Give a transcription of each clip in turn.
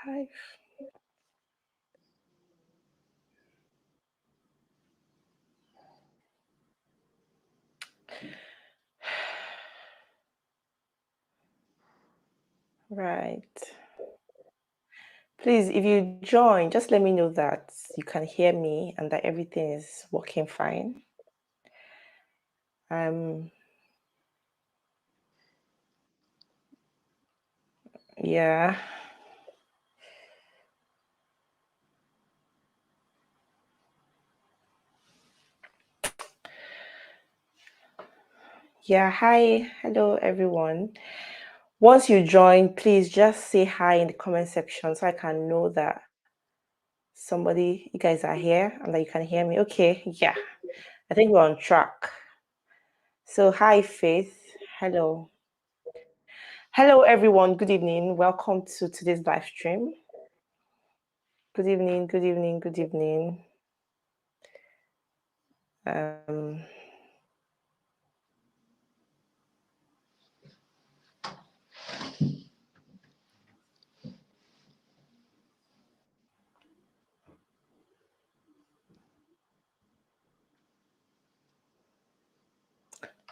Live. Right. Please, if you join, just let me know that you can hear me and that everything is working fine. Yeah. Yeah, hi. Hello, everyone. Once you join, please just say hi in the comment section so I can know that you guys are here and that you can hear me. Okay, yeah. I think we're on track. So, hi, Faith. Hello. Hello, everyone. Good evening. Welcome to today's live stream. Good evening, good evening, good evening.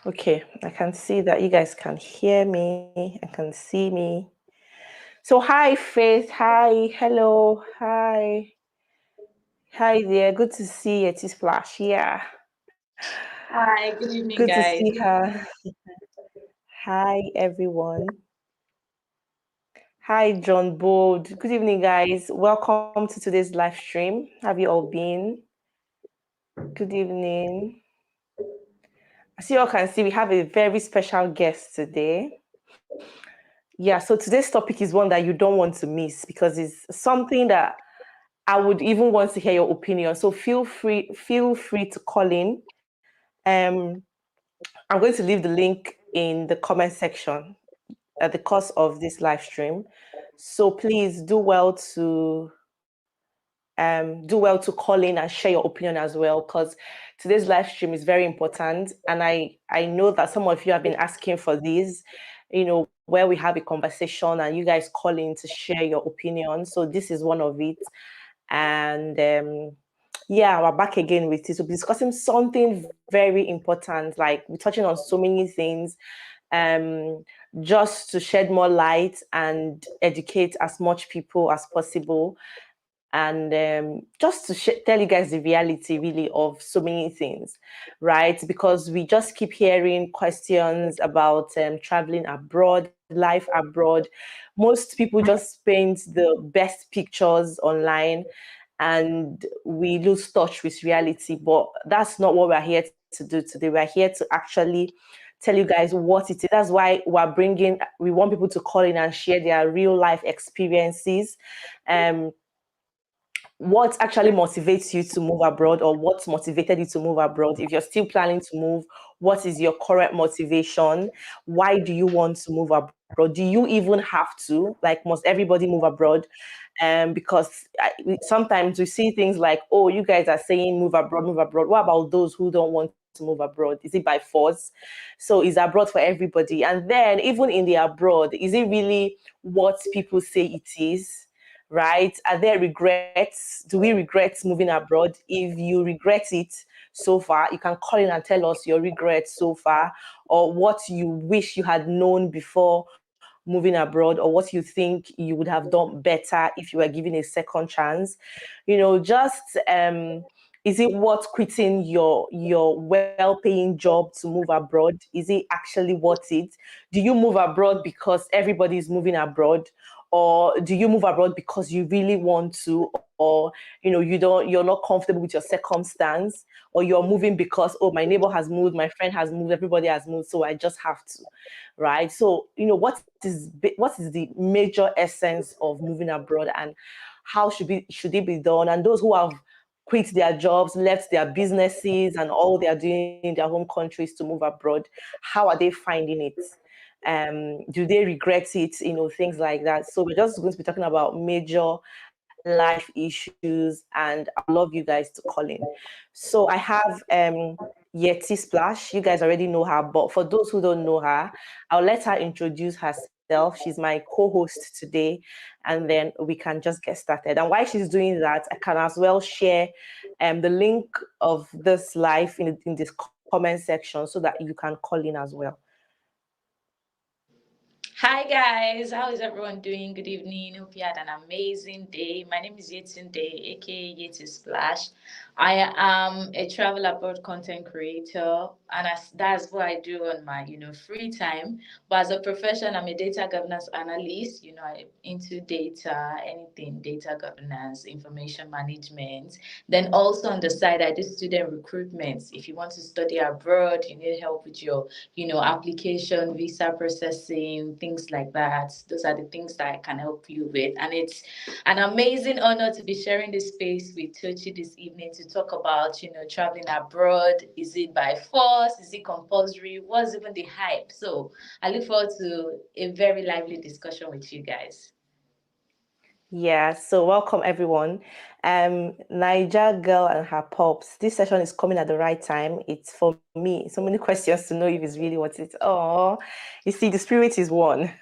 Okay, I can see that you guys can hear me and can see me. So, hi, Faith. Hi, hello, hi. Hi there. Good to see you, T-Splash. Yeah. Hi, good evening, Good to guys. see her. Hi, everyone. Hi, John Bold. Good evening, guys. Welcome to today's live stream. Have you all been? Good evening. As you all can see, we have a very special guest today. Yeah, so today's topic is one that you don't want to miss because it's something that I would even want to hear your opinion. So feel free to call in. I'm going to leave the link in the comment section at the course of this live stream. So please do well to call in and share your opinion as well, because today's live stream is very important. And I know that some of you have been asking for these, where we have a conversation and you guys call in to share your opinion. So this is one of it. And yeah, we're back again with it. We'll be discussing something very important. Like we're touching on so many things, just to shed more light and educate as much people as possible, and just to tell you guys the reality really of so many things, right? Because we just keep hearing questions about traveling abroad, life abroad. Most people just paint the best pictures online and we lose touch with reality, but that's not what we're here to do today. We're here to actually tell you guys what it is. That's why we want people to call in and share their real life experiences. What actually motivates you to move abroad, or what motivated you to move abroad? If you're still planning to move, what is your current motivation? Why do you want to move abroad? Do you even have to? Like, must everybody move abroad? Because sometimes we see things like, oh, you guys are saying move abroad, move abroad. What about those who don't want to move abroad? Is it by force? So is abroad for everybody? And then even in the abroad, is it really what people say it is? Right? Are there regrets? Do we regret moving abroad? If you regret it so far, you can call in and tell us your regrets so far, or what you wish you had known before moving abroad, or what you think you would have done better if you were given a second chance. Is it worth quitting your well-paying job to move abroad? Is it actually worth it? Do you move abroad because everybody is moving abroad, or do you move abroad because you really want to, or you're not comfortable with your circumstance, or you're moving because, oh, my neighbor has moved, my friend has moved, everybody has moved, so I just have to, right? So what is the major essence of moving abroad, and how should it be done? And those who have quit their jobs, left their businesses and all they are doing in their home countries to move abroad, how are they finding it? Do they regret it? Things like that. So we're just going to be talking about major life issues, and I love you guys to call in. So I have Yeti Splash. You guys already know her, but for those who don't know her, I'll let her introduce herself herself. She's my co-host today, and then we can just get started. And while she's doing that, I can as well share the link of this live in this comment section so that you can call in as well. Hi guys, how is everyone doing? Good evening. Hope you had an amazing day. My name is Yetunde, aka Yeti Splash. I am a travel abroad content creator, and that's what I do on my free time. But as a profession, I'm a data governance analyst. I'm into data, anything data governance, information management. Then also on the side, I do student recruitment. If you want to study abroad, you need help with your application, visa processing, things like that. Those are the things that I can help you with. And it's an amazing honor to be sharing this space with Tochi this evening to talk about, traveling abroad. Is it by force? Is it compulsory? What's even the hype? So I look forward to a very lively discussion with you guys. Yeah, so welcome everyone. Niger Girl and her pops. This session is coming at the right time. It's for me. So many questions to know if it's really what it's. Oh, you see, the spirit is one.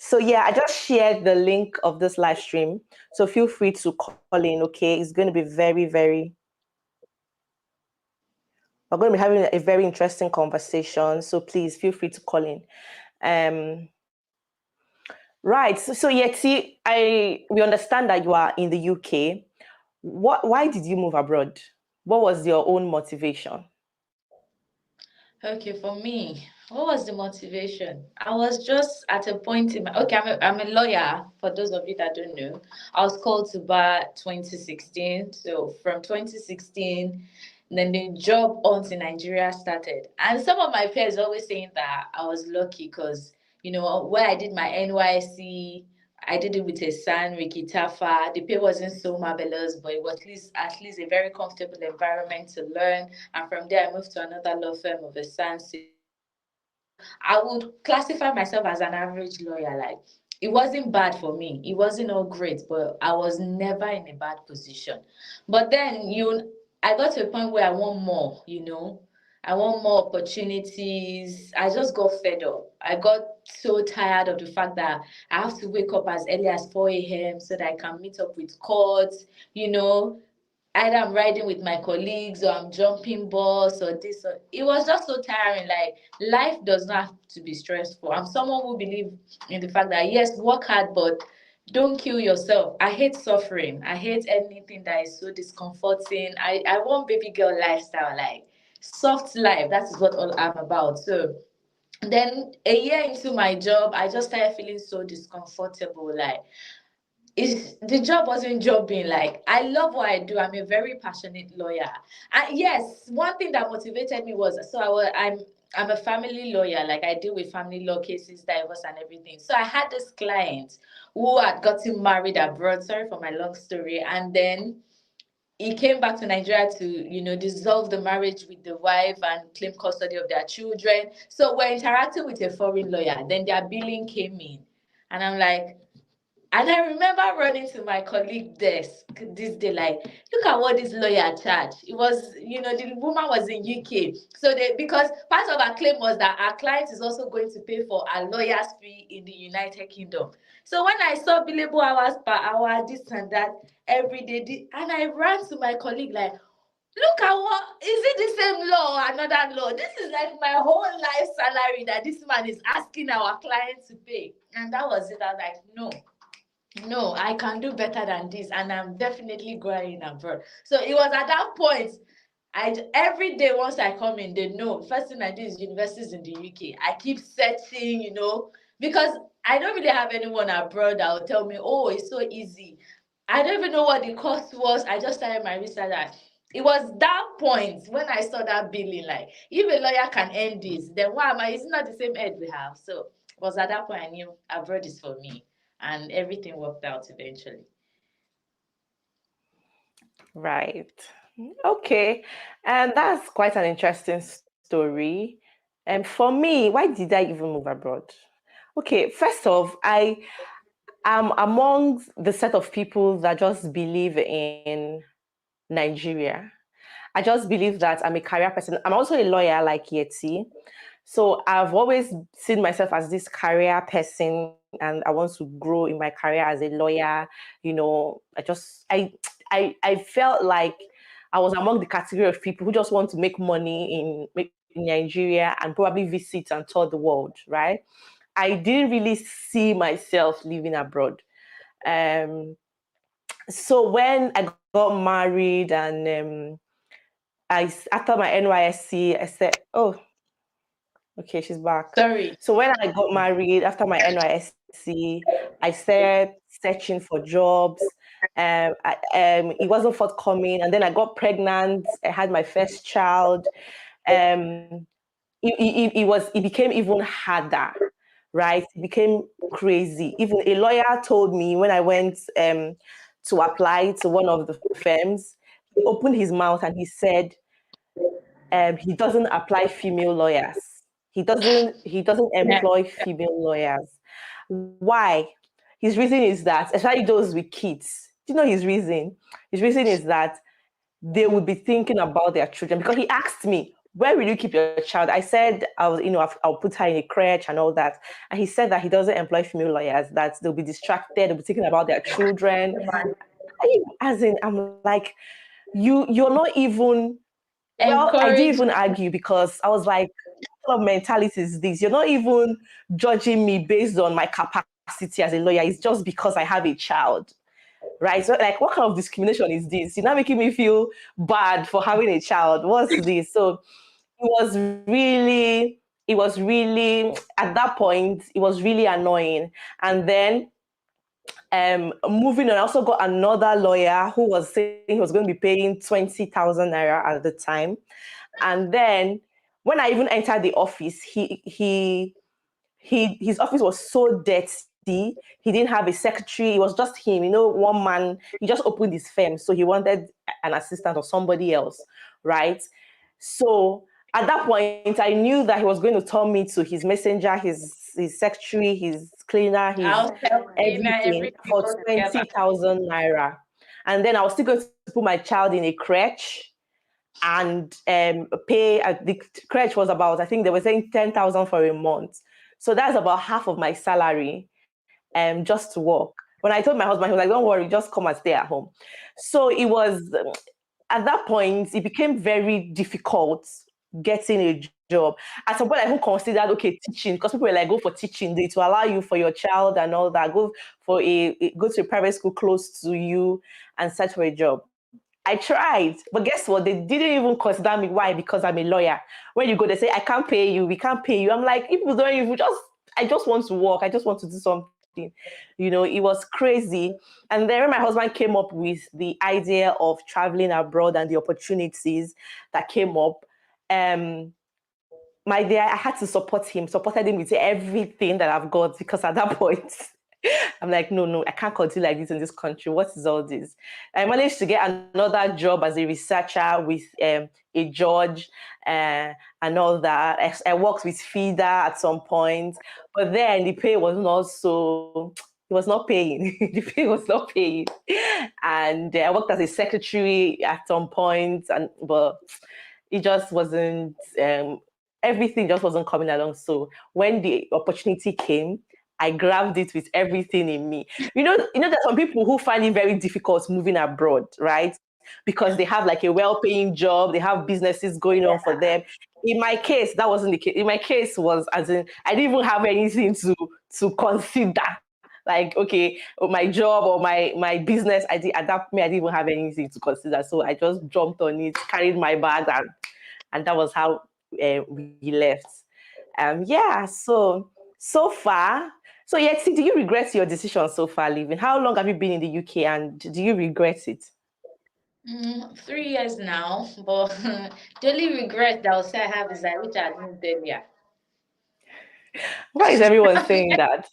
So yeah, I just shared the link of this live stream. So feel free to call in. Okay, it's going to be we're going to be having a very interesting conversation. So please feel free to call in. Right. So Yeti, we understand that you are in the UK. Why did you move abroad? What was your own motivation? Okay, for me, what was the motivation? I was just at a point in my okay. I'm a lawyer. For those of you that don't know, I was called to bar 2016. So from 2016, then the job hunt in Nigeria started, and some of my peers always saying that I was lucky because where I did my NYC. I did it with a son, Ricky Tafa. The pay wasn't so marvelous, but it was at least a very comfortable environment to learn. And from there, I moved to another law firm of a son. So I would classify myself as an average lawyer. Like it wasn't bad for me. It wasn't all great, but I was never in a bad position. But then I got to a point where I want more. I want more opportunities. I just got fed up. I got so tired of the fact that I have to wake up as early as 4 a.m. so that I can meet up with courts, you know, either I'm riding with my colleagues or I'm jumping bus or this. Or, it was just so tiring. Like life does not have to be stressful. I'm someone who believes in the fact that yes, work hard, but don't kill yourself. I hate suffering. I hate anything that is so discomforting. I want baby girl lifestyle, like soft life. That is what all I'm about. So then a year into my job, I just started feeling so discomfortable. Like the job wasn't jobbing. Like I love what I do. I'm a very passionate lawyer. And yes, one thing that motivated me was I'm a family lawyer. Like I deal with family law cases, divorce, and everything. So I had this client who had gotten married abroad. Sorry for my long story. And then he came back to Nigeria to, dissolve the marriage with the wife and claim custody of their children. So we're interacting with a foreign lawyer. Then their billing came in. And I'm like, and I remember running to my colleague desk this day, like, look at what this lawyer charged. It was, the woman was in UK. So because part of our claim was that our client is also going to pay for a lawyer's fee in the United Kingdom. So when I saw billable hours per hour, this and that, every day, and I ran to my colleague, like, look at what is it the same law or another law? This is like my whole life salary that this man is asking our client to pay. And that was it. I was like, no, I can do better than this, and I'm definitely going abroad. So it was at that point. Every day once I come in, they know first thing I do is universities in the UK. I keep searching, because I don't really have anyone abroad that will tell me, oh, it's so easy. I don't even know what the cost was. I just started my research. It was that point when I saw that billing, like if a lawyer can end this, then why am I? It's not the same ed we have. So it was at that point I knew abroad is for me, and everything worked out eventually. Right. Okay. And that's quite an interesting story. And for me, why did I even move abroad? Okay, first off, I am among the set of people that just believe in Nigeria. I just believe that I'm a career person. I'm also a lawyer like Yeti. So I've always seen myself as this career person, and I want to grow in my career as a lawyer. I felt like I was among the category of people who just want to make money in Nigeria and probably visit and tour the world, right? I didn't really see myself living abroad. Um, so when I got married and after my NYSC, I said, "Oh, okay, she's back." Sorry. So when I got married after my NYSC, I started searching for jobs. It wasn't forthcoming, and then I got pregnant. I had my first child. Um, it became even harder, right? It became crazy. Even a lawyer told me when I went to apply to one of the firms, he opened his mouth and he said, he doesn't apply female lawyers. He doesn't Yeah. employ female lawyers. Why? His reason is that, especially those with kids. Do you know his reason? His reason is that they would be thinking about their children. Because he asked me, "Where will you keep your child?" I said, I'll put her in a crèche and all that. And he said that he doesn't employ female lawyers, that they'll be distracted, they'll be thinking about their children. As in, I'm like, you're not even, well, I didn't even Encourage. argue because I was like, what kind of mentality is this? You're not even judging me based on my capacity as a lawyer. It's just because I have a child, right? So, like, what kind of discrimination is this? You're not making me feel bad for having a child. What's this? So at that point, it was really annoying. And then moving on, I also got another lawyer who was saying he was going to be paying 20,000 naira at the time. And then when I even entered the office, his office was so dirty. He didn't have a secretary. It was just him, one man. He just opened his firm, so he wanted an assistant or somebody else, right? So at that point, I knew that he was going to turn me to his messenger, his secretary, his cleaner, his House help, dinner, everything everything for all together. 20,000 naira. And then I was still going to put my child in a crèche and the crèche was about, I think they were saying 10,000 for a month. So that's about half of my salary just to work. When I told my husband, he was like, "Don't worry, just come and stay at home." So it was, at that point, it became very difficult getting a job. At some point, I even considered, okay, teaching, because people were like, "Go for teaching, they to allow you for your child and all that. Go to a private school close to you and search for a job." I tried, but guess what? They didn't even consider me. Why? Because I'm a lawyer. When you go, they say, "I can't pay you. We can't pay you." I'm like, if you don't even I just want to work. I just want to do something. It was crazy. And then when my husband came up with the idea of traveling abroad and the opportunities that came up, um, my dear, I had to supported him with everything that I've got because at that point, I'm like, no, no, I can't continue like this in this country. What is all this? I managed to get another job as a researcher with a judge and all that. I worked with FIDA at some point, but then the pay was not so, it was not paying. The pay was not paying. And I worked as a secretary at some point, but it just wasn't, everything just wasn't coming along. So when the opportunity came, I grabbed it with everything in me. There's some people who find it very difficult moving abroad, right? Because they have like a well-paying job, they have businesses going on for them. In my case, that wasn't the case. In my case was as in I didn't even have anything to consider. Like, okay, my job or my business, I didn't even have anything to consider. So I just jumped on it, carried my bag, and that was how we left. Yeah, so far. So, Yeti, do you regret your decision so far leaving? How long have you been in the UK and do you regret it? 3 years now, but the only regret that I'll say I have is I wish I had moved earlier. Why is everyone saying that?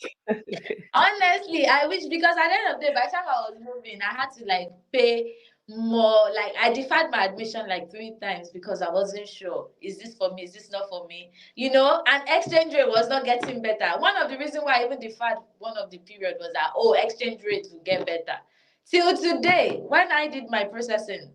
Honestly, I wish, because at the end of the day, by the time I was moving, I had to like pay more. Like, I deferred my admission like 3 times because I wasn't sure. Is this for me? Is this not for me? And exchange rate was not getting better. One of the reasons why I even deferred one of the period was that, exchange rate will get better. Till today, when I did my processing,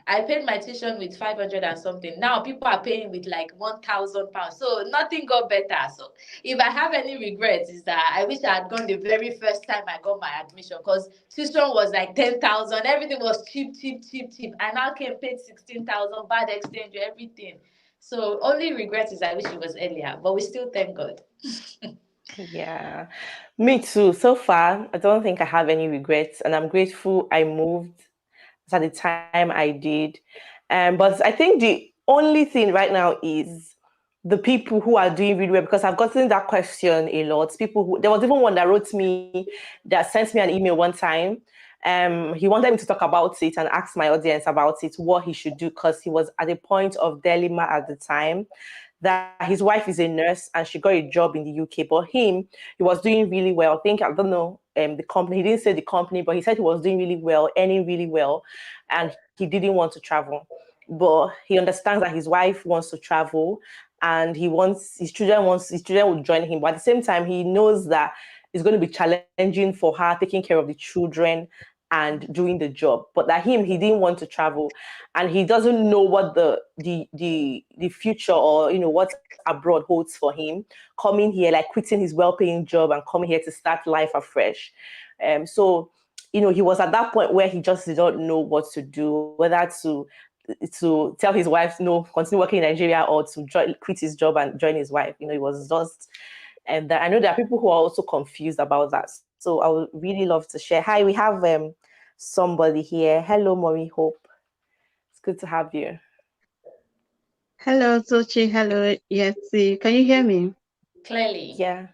I paid my tuition with 500 and something. Now people are paying with like 1,000 pounds. So nothing got better. So if I have any regrets, is that I wish I had gone the very first time I got my admission, because tuition was like 10,000. Everything was cheap, cheap, cheap, cheap. I now came paid 16,000, bad exchange, everything. So only regret is I wish it was earlier, but we still thank God. Yeah, me too. So far, I don't think I have any regrets, and I'm grateful I moved at the time I did. But I think the only thing right now is the people who are doing really well, because I've gotten that question a lot. People who, there was even one that wrote me, that sent me an email one time. He wanted me to talk about it and ask my audience about it, what he should do, because he was at a point of dilemma at the time that his wife is a nurse and she got a job in the UK. But he was doing really well. I think, I don't know, the company, he didn't say the company, but he said he was doing really well, earning really well, and he didn't want to travel. But he understands that his wife wants to travel, and his children will join him. But at the same time, he knows that it's going to be challenging for her taking care of the children and doing the job. But that he didn't want to travel, and he doesn't know what the future, or what abroad holds for him, coming here, like quitting his well-paying job and coming here to start life afresh. So he was at that point where he just did not know what to do, whether to tell his wife no, continue working in Nigeria, or to quit his job and join his wife. It was just, and that I know there are people who are also confused about that. So I would really love to share. Hi, we have somebody here. Hello, Mommy Hope. It's good to have you. Hello, Tochi. Hello, Yetsi. Can you hear me? Clearly. Yeah.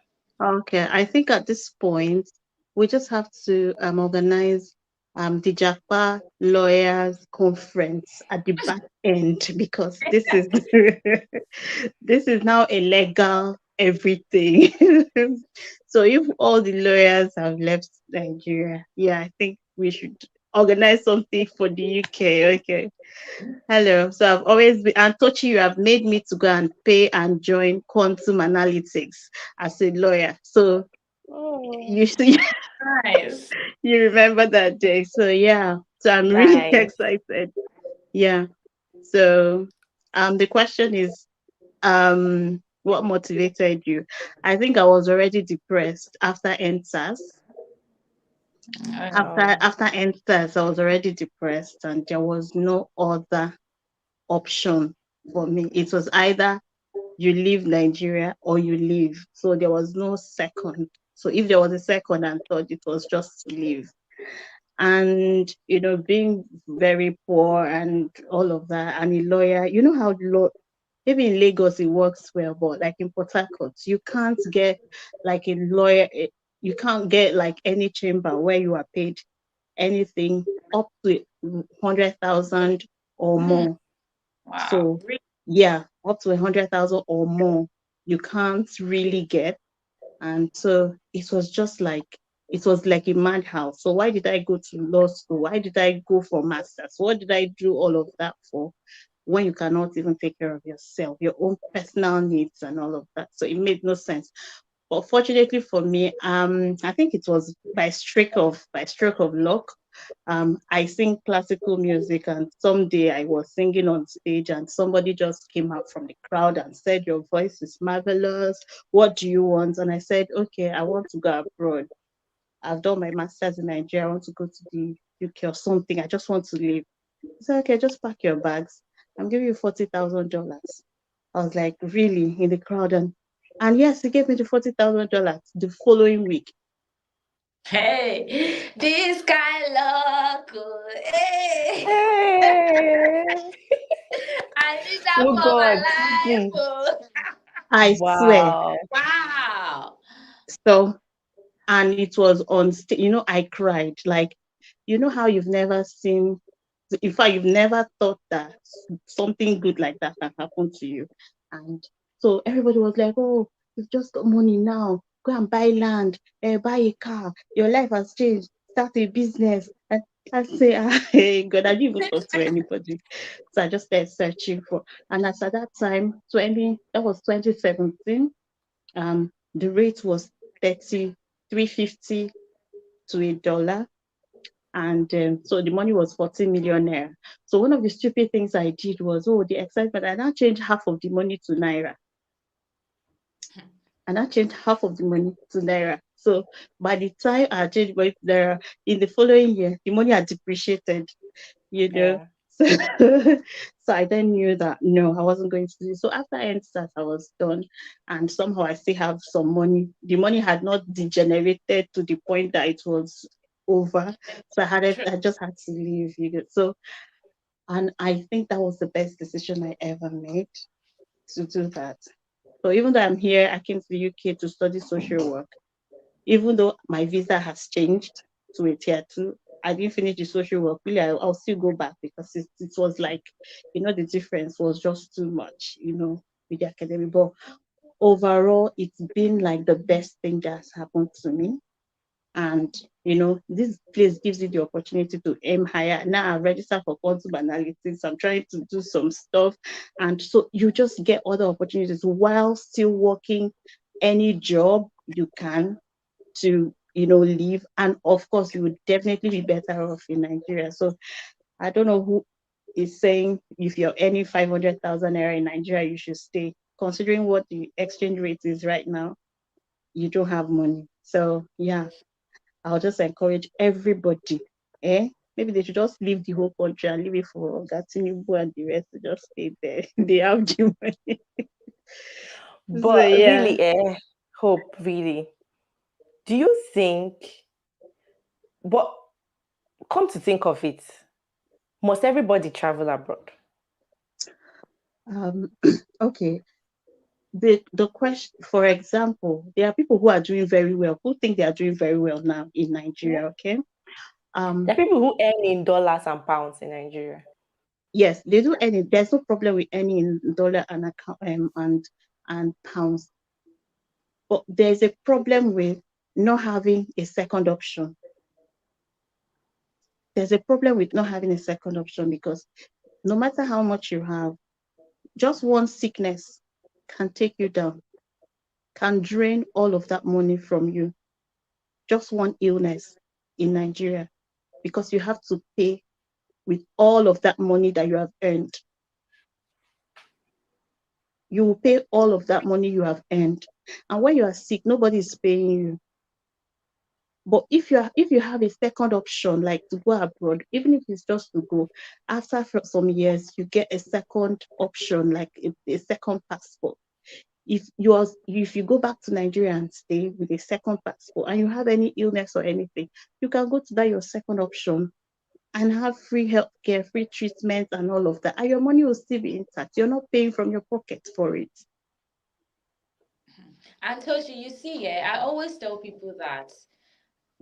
Okay. I think at this point, we just have to organize the JAPA lawyers conference at the back end, because this is this is now a legal everything. So if all the lawyers have left Nigeria, yeah, I think we should organize something for the UK. Okay. Hello. So I've always been, and Tochi, you have made me to go and pay and join quantum analytics as a lawyer. So Oh, you see, Nice. you remember that day. So yeah. So I'm really nice. excited. Yeah. So the question is, what motivated you? I think I was already depressed after NSAS. After Um, Oh, after NSAS, I was already depressed, and there was no other option for me. It was either you leave Nigeria or you leave. So there was no second. So if there was a second and third, it was just to leave. And being very poor and all of that, and a lawyer, how maybe in Lagos it works well, but like in Port Harcourt, you can't get like a lawyer. You can't get like any chamber where you are paid anything up to 100,000 or hmm, more. wow. So yeah, up to 100,000 or more, you can't really get. And so it was like a madhouse. So why did I go to law school? Why did I go for masters? What did I do all of that for, when you cannot even take care of yourself, your own personal needs and all of that? So it made no sense. But fortunately for me, I think it was by stroke of luck. I sing classical music, and someday I was singing on stage, and somebody just came out from the crowd and said, "Your voice is marvelous. What do you want?" And I said, "Okay, I want to go abroad. I've done my master's in Nigeria. I want to go to the UK or something. I just want to leave." He said, "Okay, just pack your bags. I'm giving you $40,000." I was like, "Really?" In the crowd, and yes, he gave me the $40,000 the following week. Hey, this guy look good. Hey, hey. I need that Oh for God. my life. Hmm. Oh. I swear. Wow. Wow. So, and it was on stage. I cried. Like, how you've never seen, in fact, you've never thought that something good like that can happen to you. And so everybody was like, "Oh, you've just got money now. Go and buy land, buy a car. Your life has changed. Start a business." And I say, "Hey, God, I didn't even talk to anybody." So I just started searching for, and as at that time, that was 2017. The rate was 33.50 to $1. And so the money was 14 million naira. So one of the stupid things I did was, oh, the excitement, I now changed half of the money to naira. And I changed half of the money to naira. So by the time I changed money to naira, in the following year, the money had depreciated, you know. Yeah. So, so I then knew that no, I wasn't going to do it. So after I entered, I was done, and somehow I still have some money. The money had not degenerated to the point that it was over. So I just had to leave, you know. So, and I think that was the best decision I ever made to do that. So even though I'm here, I came to the UK to study social work. Even though my visa has changed to a tier two, I didn't finish the social work. Really, I'll still go back because it was like, the difference was just too much, with the academy. But overall, it's been like the best thing that has happened to me. And this place gives you the opportunity to aim higher. Now I register for quantum analytics. I'm trying to do some stuff, and so you just get other opportunities while still working any job you can to leave. And of course, you would definitely be better off in Nigeria. So I don't know who is saying if you're earning 500,000 naira in Nigeria, you should stay. Considering what the exchange rate is right now, you don't have money. So yeah, I'll just encourage everybody, maybe they should just leave the whole country and leave it for Gatinubu and the rest to just stay there. They have the money. So But yeah. really, Hope, really, do you think, but come to think of it, must everybody travel abroad? Okay. The question, for example, there are people who are doing very well, who think they are doing very well now in Nigeria, okay? There are people who earn in dollars and pounds in Nigeria. Yes, they do any. There's no problem with any in dollar and and pounds, but there's a problem with not having a second option. There's a problem with not having a second option because no matter how much you have, just one sickness can take you down, can drain all of that money from you. Just one illness in Nigeria, because you have to pay with all of that money that you have earned. You will pay all of that money you have earned. And when you are sick, nobody is paying you. But if you have a second option, like to go abroad, even if it's just to go, after some years, you get a second option, like a second passport. If you go back to Nigeria and stay with a second passport and you have any illness or anything, you can go to that your second option and have free healthcare, free treatment, and all of that. And your money will still be intact. You're not paying from your pocket for it. And Tochi, you see, yeah, I always tell people that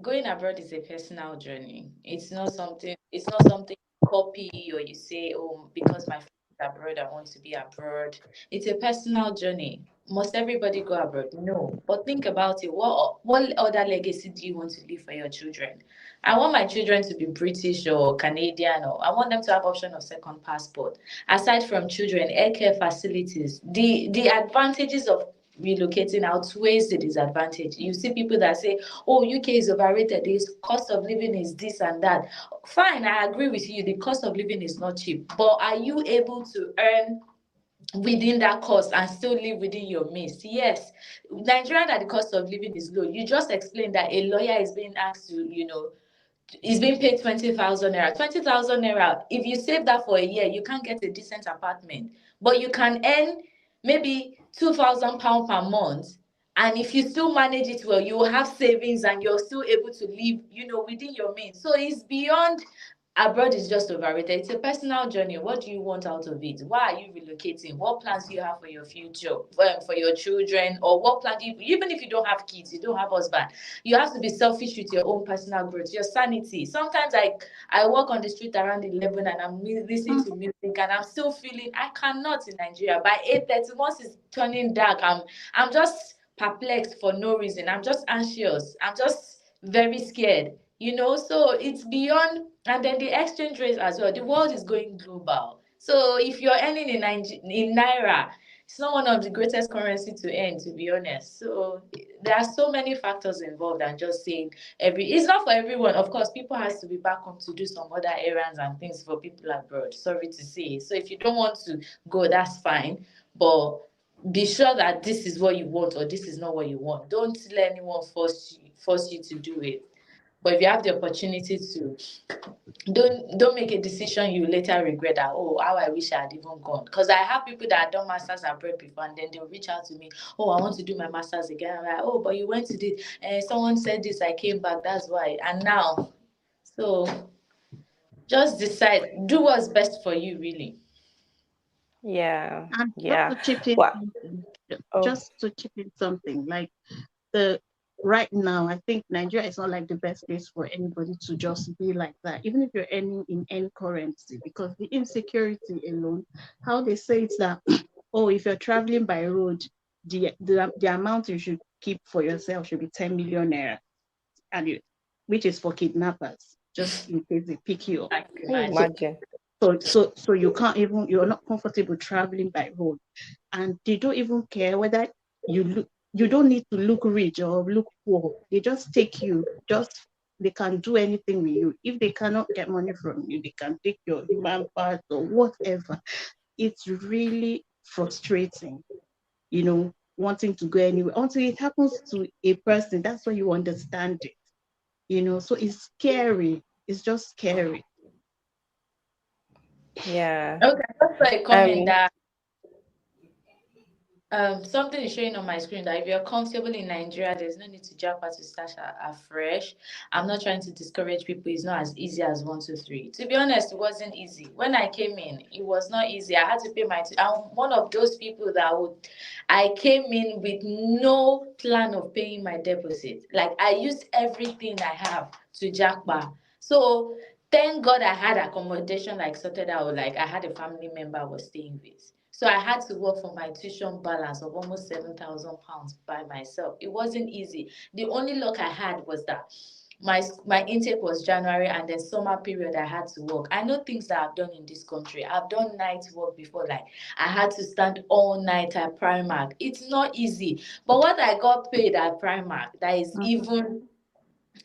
going abroad is a personal journey. It's not something you copy or you say, oh, because my friend is abroad, I want to be abroad. It's a personal journey. Must everybody go abroad? No. But think about it. What other legacy do you want to leave for your children? I want my children to be British or Canadian, or I want them to have option of second passport. Aside from children, air care facilities, the advantages of relocating outweighs the disadvantage. You see people that say, oh, UK is overrated, this cost of living is this and that. Fine, I agree with you, the cost of living is not cheap, but are you able to earn within that cost and still live within your means? Yes. Nigeria, that the cost of living is low. You just explained that a lawyer is being asked to, is being paid 20,000 naira. 20,000 naira, if you save that for a year, you can't get a decent apartment. But you can earn maybe £2,000 per month. And if you still manage it well, you will have savings and you're still able to live, within your means. So it's beyond abroad is just overrated. It's a personal journey. What do you want out of it? Why are you relocating? What plans do you have for your future, for your children? Or what plan do you, even if you don't have kids, you don't have husband, you have to be selfish with your own personal growth, your sanity. Sometimes I walk on the street around 11 and I'm listening to music and I'm still feeling I cannot in Nigeria. By 8:30, once it's turning dark, I'm just perplexed for no reason. I'm just anxious. I'm just very scared. So it's beyond. And then the exchange rate as well. The world is going global. So if you're earning in naira, It's not one of the greatest currency to earn, to be honest. So there are so many factors involved, and just saying it's not for everyone. Of course, people has to be back home to do some other errands and things for people abroad. Sorry to say. So if you don't want to go, that's fine. But be sure that this is what you want or this is not what you want. Don't let anyone force you to do it. But if you have the opportunity to, don't make a decision you later regret that, oh, how I wish I had even gone. Because I have people that have done masters abroad before, and then they'll reach out to me, oh, I want to do my masters again. I'm like, oh, but you went to this and someone said this, I came back, that's why. And now, so just decide, do what's best for you, really. Yeah. And Yeah. just to chip in Well, something, oh, just to chip in something, like the right now, I think Nigeria is not like the best place for anybody to just be like that, even if you're earning in any currency, because the insecurity alone, how they say it's that, oh, if you're traveling by road, the amount you should keep for yourself should be 10 million naira, and which is for kidnappers, just in case they pick you up. I can So imagine. imagine. so you can't even, you're not comfortable traveling by road, and they don't even care whether you don't need to look rich or look poor. They just take you, just they can do anything with you. If they cannot get money from you, they can take your human parts or whatever. It's really frustrating, wanting to go anywhere until it happens to a person. That's when you understand it. So it's scary. It's just scary. Yeah. Okay, just a comment Um, that something is showing on my screen that if you're comfortable in Nigeria, there's no need to jump out to start afresh. I'm not trying to discourage people. It's not as easy as 1, 2, 3. To be honest, it wasn't easy. When I came in, it was not easy. I had to pay I'm one of those people I came in with no plan of paying my deposit. Like I used everything I have to jackpot. So thank God I had accommodation like sorted out. Like I had a family member I was staying with. So I had to work for my tuition balance of almost £7,000 by myself. It wasn't easy. The only luck I had was that my intake was January, and then summer period I had to work. I know things that I've done in this country. I've done night work before, like I had to stand all night at Primark. It's not easy. But what I got paid at Primark, that is even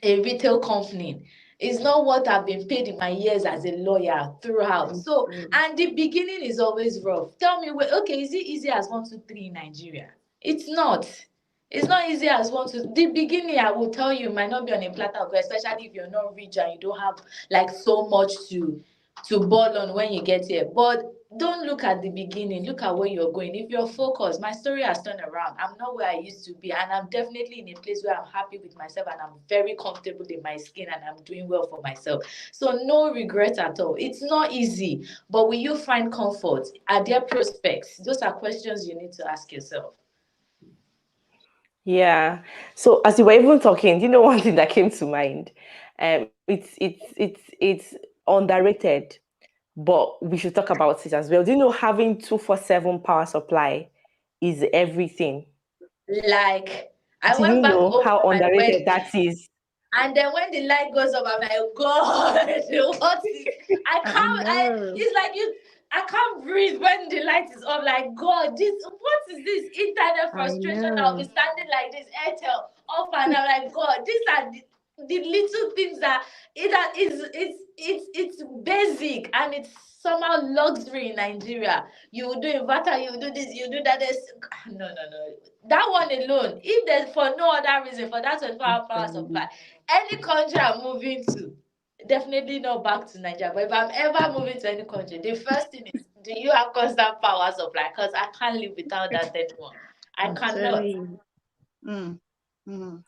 a retail company, is not what I've been paid in my years as a lawyer throughout. So, and the beginning is always rough. Tell me, well, okay, is it easy as 1, 2, 3 in Nigeria? It's not. It's not easy as 1, 2. The beginning, I will tell you, might not be on a platter of gold, especially if you're not rich and you don't have like so much to ball on when you get here. But don't look at the beginning, look at where you're going. If you're focused, my story has turned around. I'm not where I used to be, and I'm definitely in a place where I'm happy with myself and I'm very comfortable in my skin and I'm doing well for myself. So no regret at all. It's not easy, but will you find comfort? Are there prospects? Those are questions you need to ask yourself. yeah. So as you were even talking, one thing that came to mind? It's underrated, but we should talk about it as well. Do you know having 24/7 power supply is everything? Like, I Do went you back know home how for my underrated wedding. that is? And then when the light goes up, I'm like, God, what is? I I can't. know. It's like I can't breathe when the light is off. Like, God, what is this internet I frustration? I'll be know. standing like this, Airtel off, and I'm like, God, these are the little things that it's basic, and it's somehow luxury in Nigeria. You will do inverter, you will do this, you do that. No. That one alone, if there's for no other reason, for that 24-hour power supply, any country I'm moving to, definitely not back to Nigeria. But if I'm ever moving to any country, the first thing is, do you have constant power supply? Because I can't live without that anymore. I I'm cannot. telling you. Mm, mm.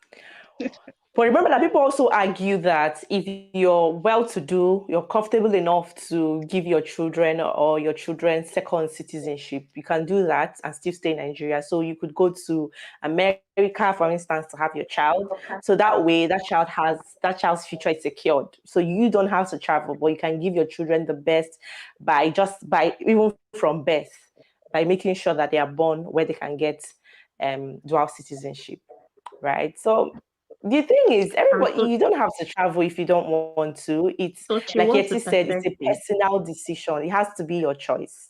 But remember that people also argue that if you're well-to-do, you're comfortable enough to give your children or your children second citizenship, you can do that and still stay in Nigeria. So you could go to America, for instance, to have your child. So that way, that child's future is secured. So you don't have to travel, but you can give your children the best by even from birth, by making sure that they are born where they can get dual citizenship, right? So the thing is, And everybody, so, you don't have to travel if you don't want to. It's Tochi, like what's the Yeti said, it's a perspective? personal decision. It has to be your choice.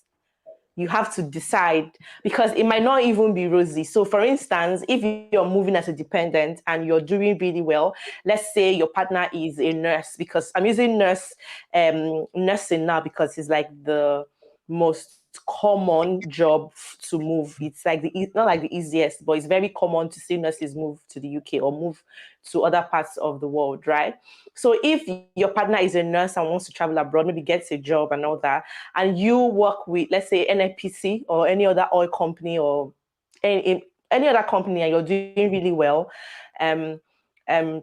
You have to decide, because it might not even be rosy. So for instance, if you're moving as a dependent and you're doing really well, let's say your partner is a nurse, because I'm using nursing now because it's like the most common job to move. It's like not like the easiest, but it's very common to see nurses move to the UK or move to other parts of the world, right? So if your partner is a nurse and wants to travel abroad, maybe gets a job and all that, and you work with, let's say, NNPC or any other oil company or any other company, and you're doing really well, um, um,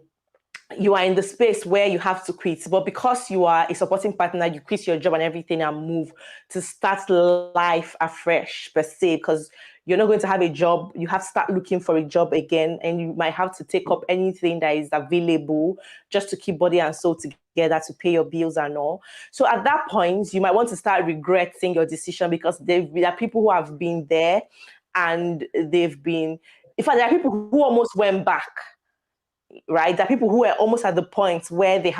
you are in the space where you have to quit, but because you are a supporting partner, you quit your job and everything and move to start life afresh per se, because you're not going to have a job. You have to start looking for a job again, and you might have to take up anything that is available just to keep body and soul together to pay your bills and all. So at that point, you might want to start regretting your decision, because there are people who have been there and they've been, in fact, there are people who almost went back, right? There are people who were almost at the point where they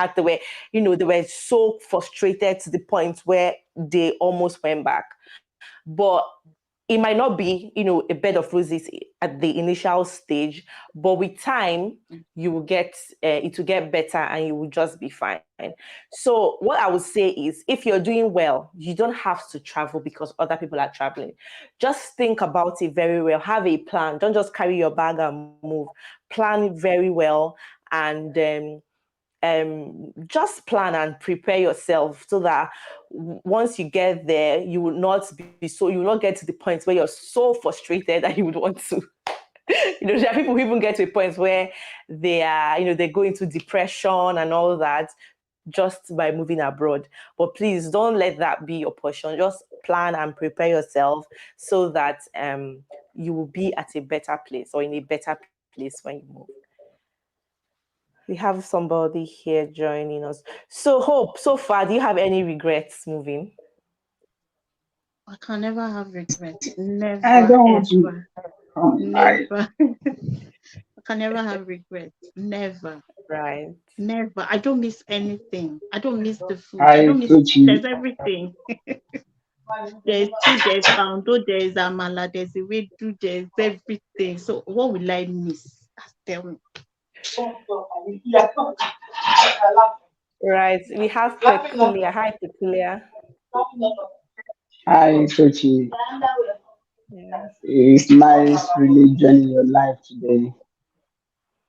were so frustrated to the point where they almost went back. But it might not be, a bed of roses at the initial stage, but with time, you will get, it will get better and you will just be fine. So what I would say is, if you're doing well, you don't have to travel because other people are traveling. Just think about it very well. Have a plan. Don't just carry your bag and move. Plan it very well, and just plan and prepare yourself so that once you get there, you will not get to the point where you're so frustrated that you would want to. There are people who even get to a point where they go into depression and all that just by moving abroad. But please don't let that be your portion. Just plan and prepare yourself so that you will be at a better place or in a better place when you move. We have somebody here joining us. So Hope, so far, do you have any regrets moving? I can never have regrets. Never, I don't want to. ever, never. I can never have regrets. Never. Right. Never. I don't miss anything. I don't miss the food. I I don't miss. Tochi. There's everything. There's food, there's poundo, there's amala, there's ewedu, there's everything. So what will I miss? Tell me. Right. We have Peculiar. Hi, Peculiar. Hi Tochi. Yeah. It's nice really joining your life today.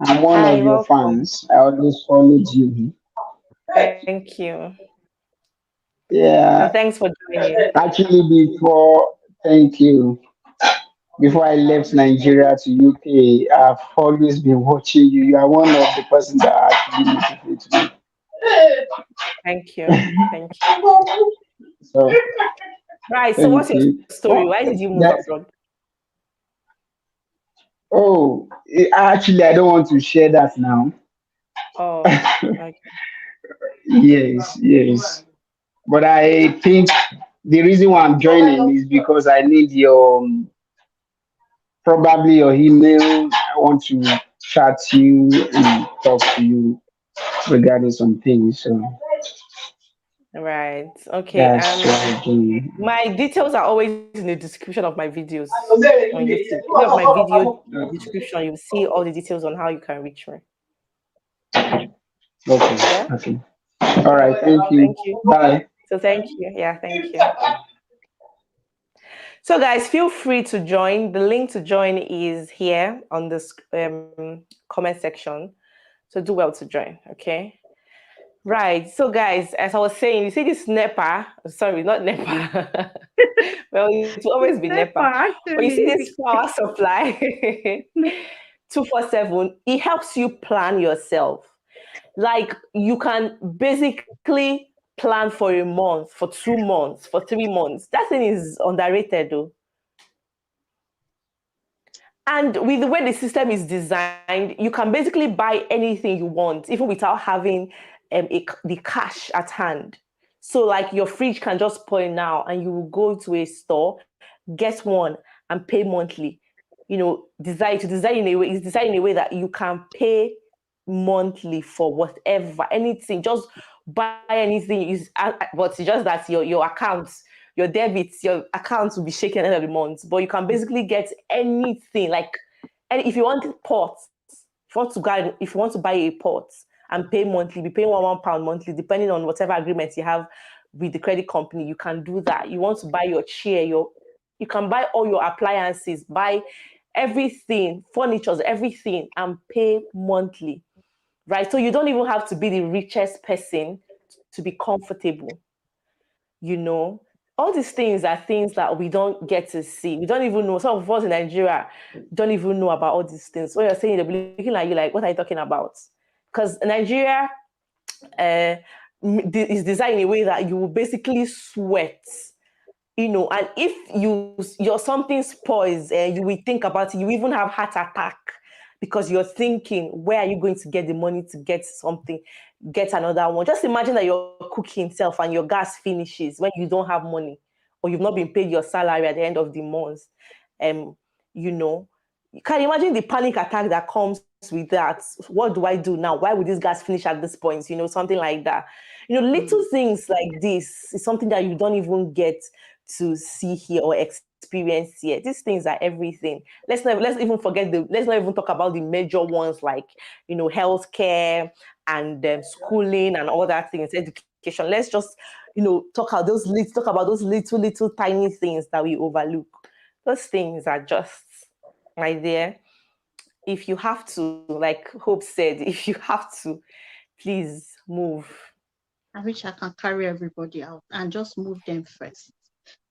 I'm one Hi, of your welcome. fans. I always followed you. Thank you. Yeah, And thanks for joining. actually thank you. Before I left Nigeria to UK, I've always been watching you. You are one of the persons that actually motivate me. Thank you. Thank you. So Right. So what's thank your you. story? Well, Why did you move that's abroad? actually I don't want to share that now. Oh, okay. Yes, yes. But I think the reason why I'm joining is because I need your probably your email. I want to chat to you and talk to you regarding some things. So Right. Okay. that's what I'm doing. My details are always in the description of my videos on YouTube. Any of my video description, you'll see all the details on how you can reach me. Okay, Yeah. okay. All right. Thank you. Thank you. Bye. So thank you. Yeah, thank you. So guys, feel free to join. The link to join is here on the comment section. So do well to join. Okay. Right. So guys, as I was saying, you see this NEPA, sorry, not NEPA. Well, it will always be NEPA. But you see Actually. this power supply 247, it helps you plan yourself. Like you can basically plan for a month, for 2 months, for 3 months. That thing is underrated though. And with the way the system is designed, you can basically buy anything you want, even without having the cash at hand. So, like your fridge can just spoil now, and you will go to a store, get one, and pay monthly. Design in a way. It's designed in a way that you can pay monthly for whatever, anything. Just buy anything. But it's just that your account your debits, your accounts will be shaken at the end of the month. But you can basically get anything, like, and if you want pots, if you want to buy a pot and pay monthly, be paying £1 monthly, depending on whatever agreement you have with the credit company, you can do that. You want to buy your chair, you can buy all your appliances, buy everything, furnitures, everything, and pay monthly, right? So you don't even have to be the richest person to be comfortable. All these things are things that we don't get to see. We don't even know. Some of us in Nigeria don't even know about all these things. So you're saying, they'll be looking at you like, what are you talking about? Because Nigeria is designed in a way that you will basically sweat, and if your something spoils, you will think about it. You even have heart attack because you're thinking, where are you going to get the money to get something, get another one? Just imagine that you're cooking self and your gas finishes when you don't have money, or you've not been paid your salary at the end of the month. You know, you can imagine the panic attack that comes with that. What do I do now? Why would this gas finish at this point? Something like that. Little things like this is something that you don't even get to see here or experience here. These things are everything. Let's not even talk about the major ones, like healthcare and schooling and all that things, education. Let's just talk about those little tiny things that we overlook. Those things are just, my dear, if you have to, like Hope said, if you have to, please move. I wish I can carry everybody out and just move them first.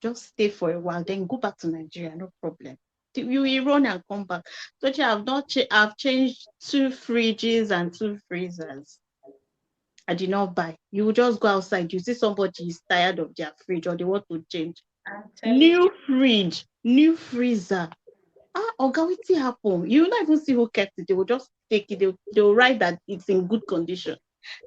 Just stay for a while, then go back to Nigeria, no problem. You will run and come back. Tochi, I've changed 2 fridges and 2 freezers. I did not buy. You will just go outside. You see somebody is tired of their fridge or they want to change. New fridge, new freezer. Oga, wetin happen? You will not even see who kept it. They will just take it. They will write that it's in good condition.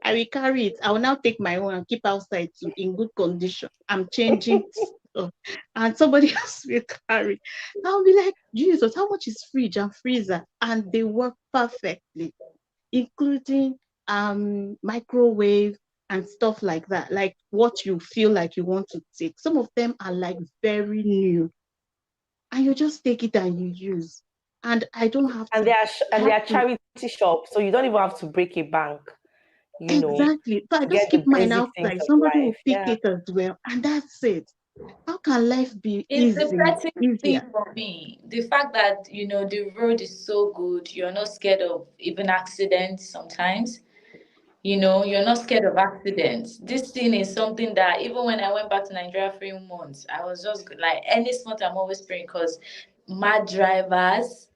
I will carry it. I will now take my own and keep outside too, in good condition. I'm changing stuff. And somebody else will carry. I'll be like, Jesus, how much is fridge and freezer? And they work perfectly, including microwave and stuff like that, like what you feel like you want to take. Some of them are like very new, and you just take it and you use. And I don't have and to. they are charity shops, so you don't even have to break a bank. Exactly. So I just get the keep mine basic things outside. of Somebody will life. pick Yeah. it as well, and that's it. How can life be It's the easier? betting thing for me. The fact that the road is so good, you're not scared of even accidents sometimes. You're not scared of accidents. This thing is something that even when I went back to Nigeria for 3 months, I was just like, any spot I'm always praying, because mad drivers,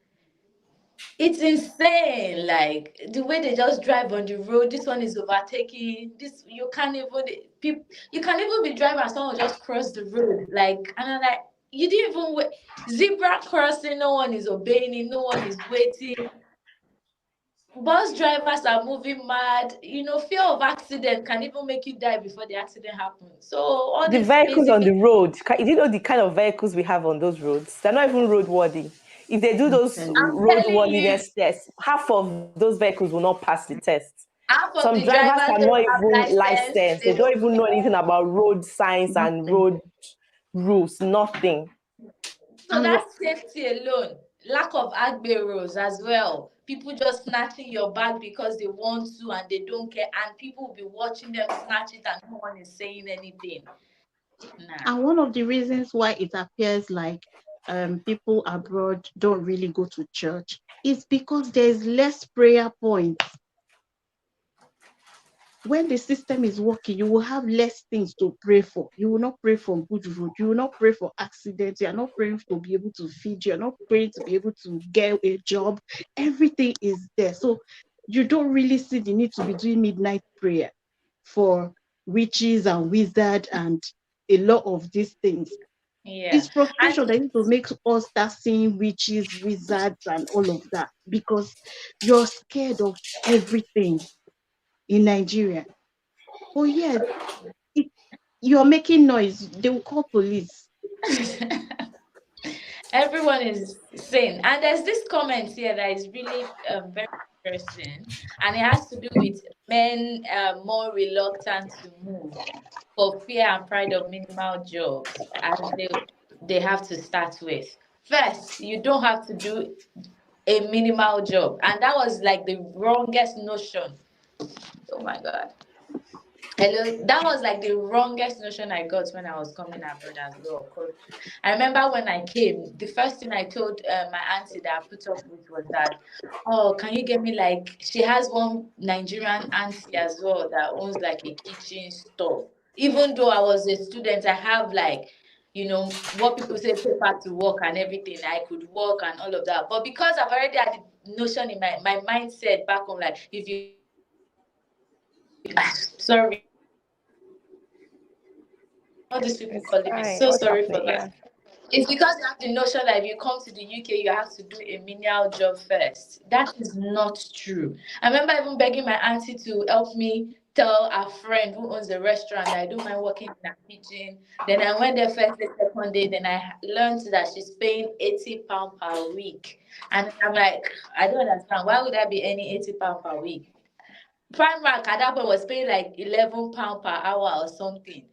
it's insane. Like the way they just drive on the road. This one is overtaking. This you can't even be driving and someone will just cross the road. Like, and I'm like, you didn't even wait. Zebra crossing, no one is obeying it, no one is waiting. Bus drivers are moving mad. Fear of accident can even make you die before the accident happens. So all The these vehicles on basic. the road, you know the kind of vehicles we have on those roads? They're not even roadworthy. If they do I'm those telling you. I'm telling you, roadworthiness tests, half of those vehicles will not pass the test. half of Some the drivers drivers are don't not have even license. licensed. They don't even know anything about road signs and Nothing. road rules, nothing. So that's safety alone. Lack of agbe rules as well. People just snatching your bag because they want to and they don't care, and people will be watching them snatch it and no one is saying anything. Nah. And one of the reasons why it appears like people abroad don't really go to church is because there's less prayer points. When the system is working, you will have less things to pray for. You will not pray for good road. You will not pray for accidents. You are not praying to be able to feed. You are not praying to be able to get a job. Everything is there. So you don't really see the need to be doing midnight prayer for witches and wizards and a lot of these things. Yeah. It's frustration that need to make us start seeing witches, wizards, and all of that because you're scared of everything in Nigeria. Oh yes, you're making noise. They will call police. Everyone is saying, and there's this comment here that is really very interesting, and it has to do with men are more reluctant to move for fear and pride of minimal jobs as they have to start with. First, you don't have to do a minimal job, and that was like the wrongest notion. Oh my god. Hello, that was like the wrongest notion I got when I was coming abroad as well. Cause I remember when I came, the first thing I told my auntie that I put up with was that, oh, can you get me like, she has one Nigerian auntie as well that owns like a kitchen store. Even though I was a student, I have like, what people say, paper to work and everything. I could work and all of that. But because I've already had the notion in my mindset back home, like, if you, sorry, all these people It's calling me. fine. So What's sorry for happening? Yeah. that. It's because you have the notion that if you come to the UK, you have to do a menial job first. That is not true. I remember even begging my auntie to help me tell a friend who owns a restaurant that I don't mind working in a kitchen. Then I went there first day, second day. Then I learned that she's paying £80 per week. And I'm like, I don't understand. Why would that be any £80 per week? Primark at that point was paying like £11 per hour or something.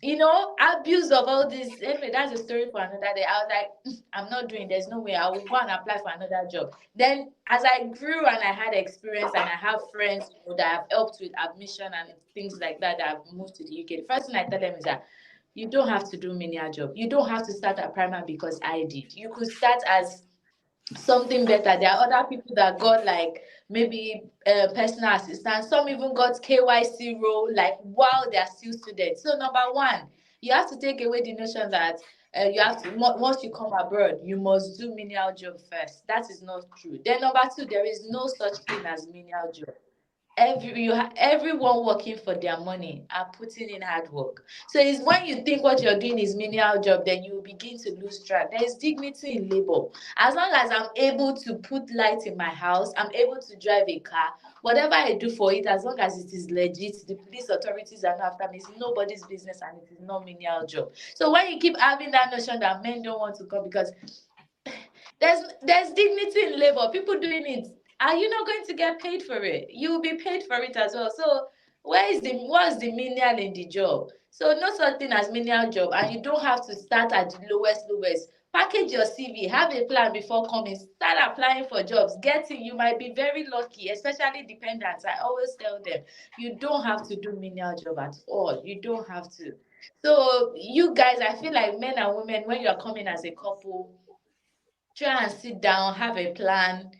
Abuse of all this. Anyway, that's a story for another day. I was like, I'm not doing. There's no way. I will go and apply for another job. Then, as I grew and I had experience and I have friends that have helped with admission and things like that have moved to the UK. The first thing I tell them is that you don't have to do menial job. You don't have to start at primary because I did. You could start as something better. There are other people that got like maybe personal assistance. Some even got KYC role like while they are still students. So number one, you have to take away the notion that you have to once you come abroad, you must do menial job first. That is not true. Then number two, there is no such thing as menial job. Everyone working for their money are putting in hard work. So it's when you think what you're doing is menial job, then you begin to lose track. There is dignity in labor. As long as I'm able to put light in my house, I'm able to drive a car, whatever I do for it, as long as it is legit, the police authorities are not after me, it's nobody's business and it is not menial job. So when you keep having that notion that men don't want to come because there's dignity in labor. People doing it. Are you not going to get paid for it? You will be paid for it as well. So what's the menial in the job? So no such thing as menial job, and you don't have to start at the lowest. Package your CV, have a plan before coming, start applying for jobs, get in. You might be very lucky, especially dependents. I always tell them, you don't have to do menial job at all. You don't have to. So you guys, I feel like men and women, when you're coming as a couple, try and sit down, have a plan.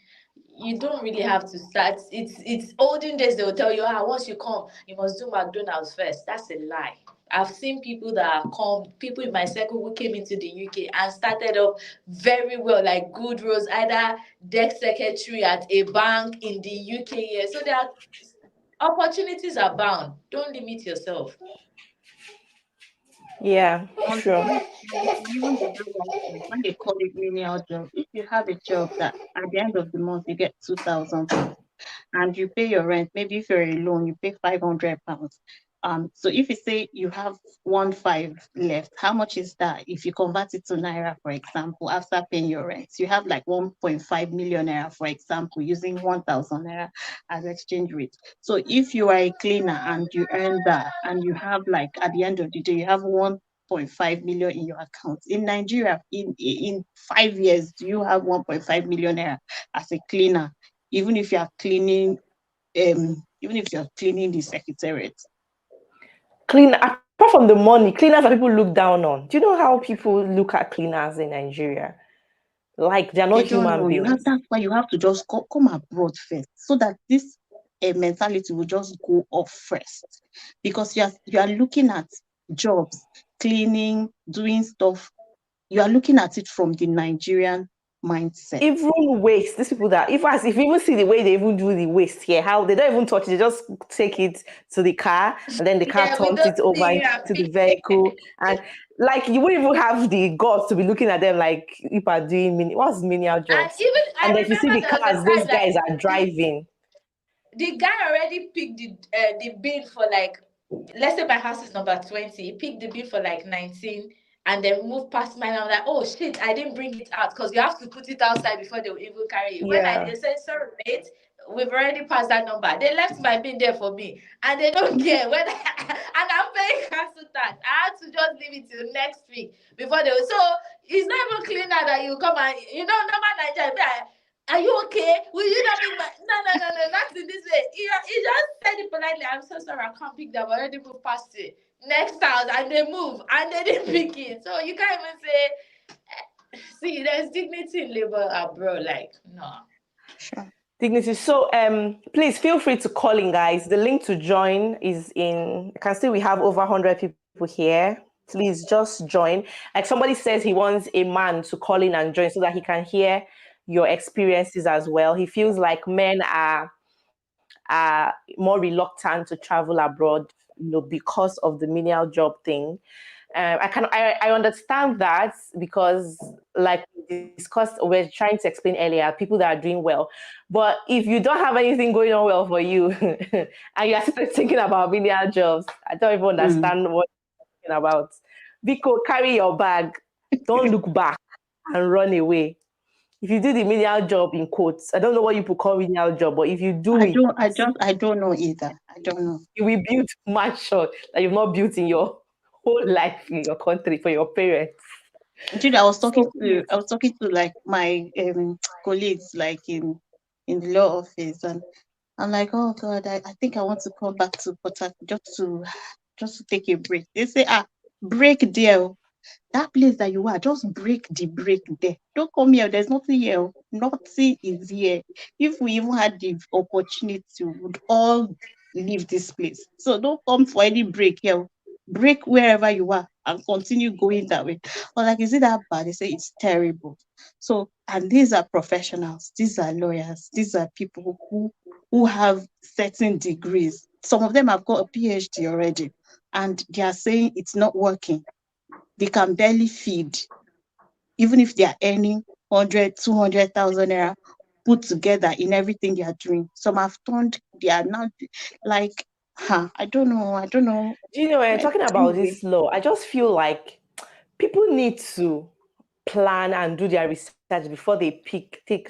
You don't really have to start. It's olden days they will tell you, once you come, you must do McDonald's first. That's a lie. I've seen people people in my circle who came into the UK and started off very well, like good roles, either desk secretary at a bank in the UK here. So there are opportunities abound. Don't limit yourself. Yeah. On the Sure. flip side, even the other one, when they call it menial job, if you have a job that at the end of the month you get £2,000 and you pay your rent, maybe if you're alone, you pay £500. So if you say you have 1.5 left, how much is that? If you convert it to naira, for example, after paying your rent, you have like 1.5 million naira, for example, using 1,000 naira as exchange rate. So if you are a cleaner and you earn that, and you have like at the end of the day, you have 1.5 million in your account. In Nigeria, in 5 years, do you have 1.5 million naira as a cleaner? Even if you are cleaning, even if you're cleaning the secretariat. Apart from the money, cleaners are people look down on. Do you know how people look at cleaners in Nigeria? Like they're They not don't human know. beings. That's why you have to just come abroad first, so that this mentality will just go off first. Because you are looking at jobs, cleaning, doing stuff. You are looking at it from the Nigerian mindset. Even waste, these people that if you even see the way they even do the waste here, how they don't even touch it, they just take it to the car and then the car Yeah, we turns don't it over see into the vehicle. And like you wouldn't even have the guts to be looking at them like if are doing what's menial and jobs. even I And if you see remember the there was a cars those time like guys are driving. the guy already picked the bid for like, let's say my house is number 20. He picked the bid for like 19 and then moved past mine. I'm like, oh shit, I didn't bring it out because you have to put it outside before they will even carry it. When I Yeah. they said, sorry, mate, we've already passed that number. They left my bin there for me, and they don't care whether. And I'm paying council tax. I had to just leave it till next week before they. So it's not even cleaner that you come and normal Nigeria. Be like, are you okay? Will you not be my no, not in this way. He just said it politely. I'm so sorry, I can't pick them. I already moved past it. Next house, and they move and they didn't pick it. So you can't even say, see, there's dignity in labor abroad. Like, no. Sure. Dignity. So please feel free to call in, guys. The link to join is in. I can see we have over 100 people here. Please just join. Like somebody says he wants a man to call in and join so that he can hear your experiences as well. He feels like men are more reluctant to travel abroad, because of the menial job thing. I understand that because, like we discussed, we're trying to explain earlier, people that are doing well. But if you don't have anything going on well for you, and you're still thinking about menial jobs, I don't even understand what you're talking about. Biko, carry your bag. Don't look back and run away. If you do the menial job in quotes, I don't know what you call menial job, but if you do I it, don't know either. I don't know. you will build much short that you've not built in your whole life in your country for your parents. Dude, I was talking So to like my colleagues like in the law office, and I'm like, oh God, I think I want to come back to Port Harcourt just to take a break. They say, break there. That place that you are, just break the break there. Don't come here. There's nothing here. Nothing is here. If we even had the opportunity, we would all leave this place. So don't come for any break here. Break wherever you are and continue going that way. Or like, is it that bad? They say it's terrible. So, and these are professionals. These are lawyers. These are people who have certain degrees. Some of them have got a PhD already, and they are saying it's not working. They can barely feed, even if they are earning 100, 200,000 naira put together in everything they are doing. Some have turned, they are not like, I don't know. when you're talking about this law, I just feel like people need to plan and do their research before they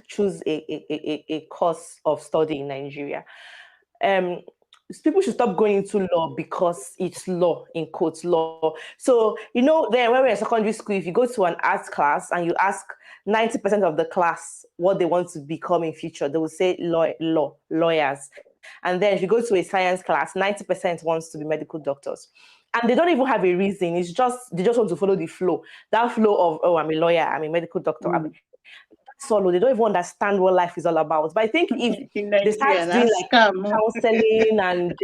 choose a course of study in Nigeria. People should stop going into law because it's law, in quotes, law. So, then when we're in secondary school, if you go to an arts class and you ask 90% of the class what they want to become in future, they will say lawyers. And then if you go to a science class, 90% wants to be medical doctors. And they don't even have a reason. It's just, they just want to follow the flow. That flow of, oh, I'm a lawyer, I'm a medical doctor. Solo, they don't even understand what life is all about. But I think if they start doing like counseling and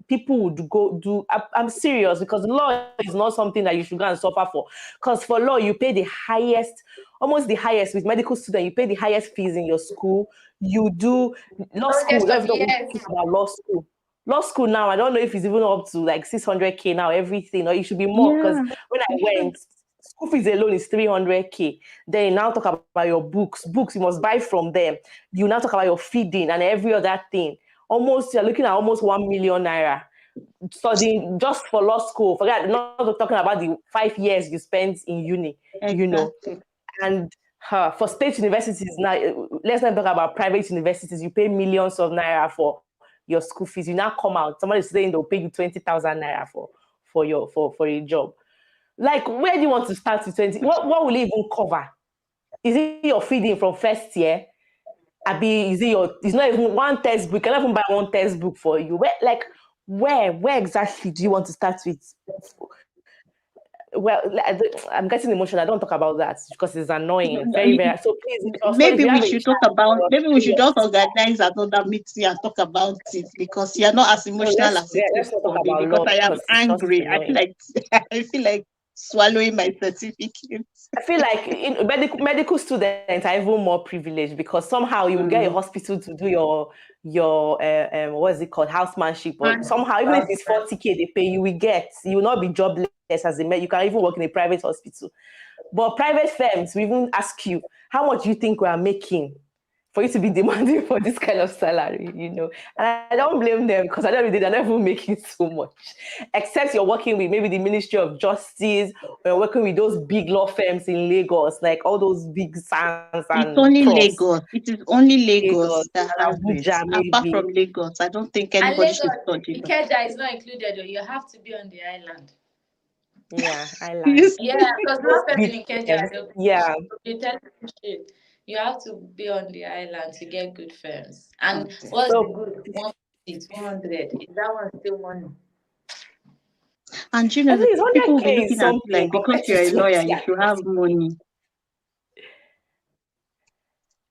people would go do. I'm serious, because law is not something that you should go and suffer for. Because for law, you pay the highest, almost the highest. With medical student, you pay the highest fees in your school. You do law school. Law school. Law school now, I don't know if it's even up to like 600K now, everything, or it should be more, because when I went, school fees alone is 300K. Then you now talk about your books. Books you must buy from them. You now talk about your feeding and every other thing. You're looking at almost 1 million naira studying just for law school. Forget, not talking about the 5 years you spent in uni, And for state universities now, let's not talk about private universities. You pay millions of naira for your school fees. You now come out, somebody's saying they'll pay you 20,000 naira for a job. Like, where do you want to start with 20? What will it even cover? Is it your feeding from first year? It's not even one textbook. You cannot even buy one textbook for you. Where exactly do you want to start with? Well, I'm getting emotional. I don't talk about that because it's annoying. Very, very. So please, maybe we should talk about. Maybe we should just organize another meeting and talk about it, because you're not as emotional as it is for me. Because I am angry. I feel like swallowing my certificate. I feel like medical students are even more privileged, because somehow you will get a hospital to do your what is it called, housemanship, or somehow even if it's 40K they pay, you will not be jobless as a med. You can even work in a private hospital. But private firms will even ask you, how much do you think we are making? for you to be demanding for this kind of salary, And I don't blame them because I don't they're not even making so much. Except you're working with maybe the Ministry of Justice, or you're working with those big law firms in Lagos, like all those big SANs It's and only pros. Lagos. It is only Lagos Lagos that and has it. Abuja, Apart maybe. from Lagos, I don't think And anybody Lagos, should study that. Ikeja is not included, or you have to be on the island. Yeah, You island. Yeah, because Those most people big in Ikeja, firms. they'll Yeah, be telling you shit. You have to be on the island to get good firms. And okay. what's the so good? 150, 200. Is that one still money? And at least people will be 100K is looking at you something like, because compared to you're a lawyer, 20 you and should have 40K. money.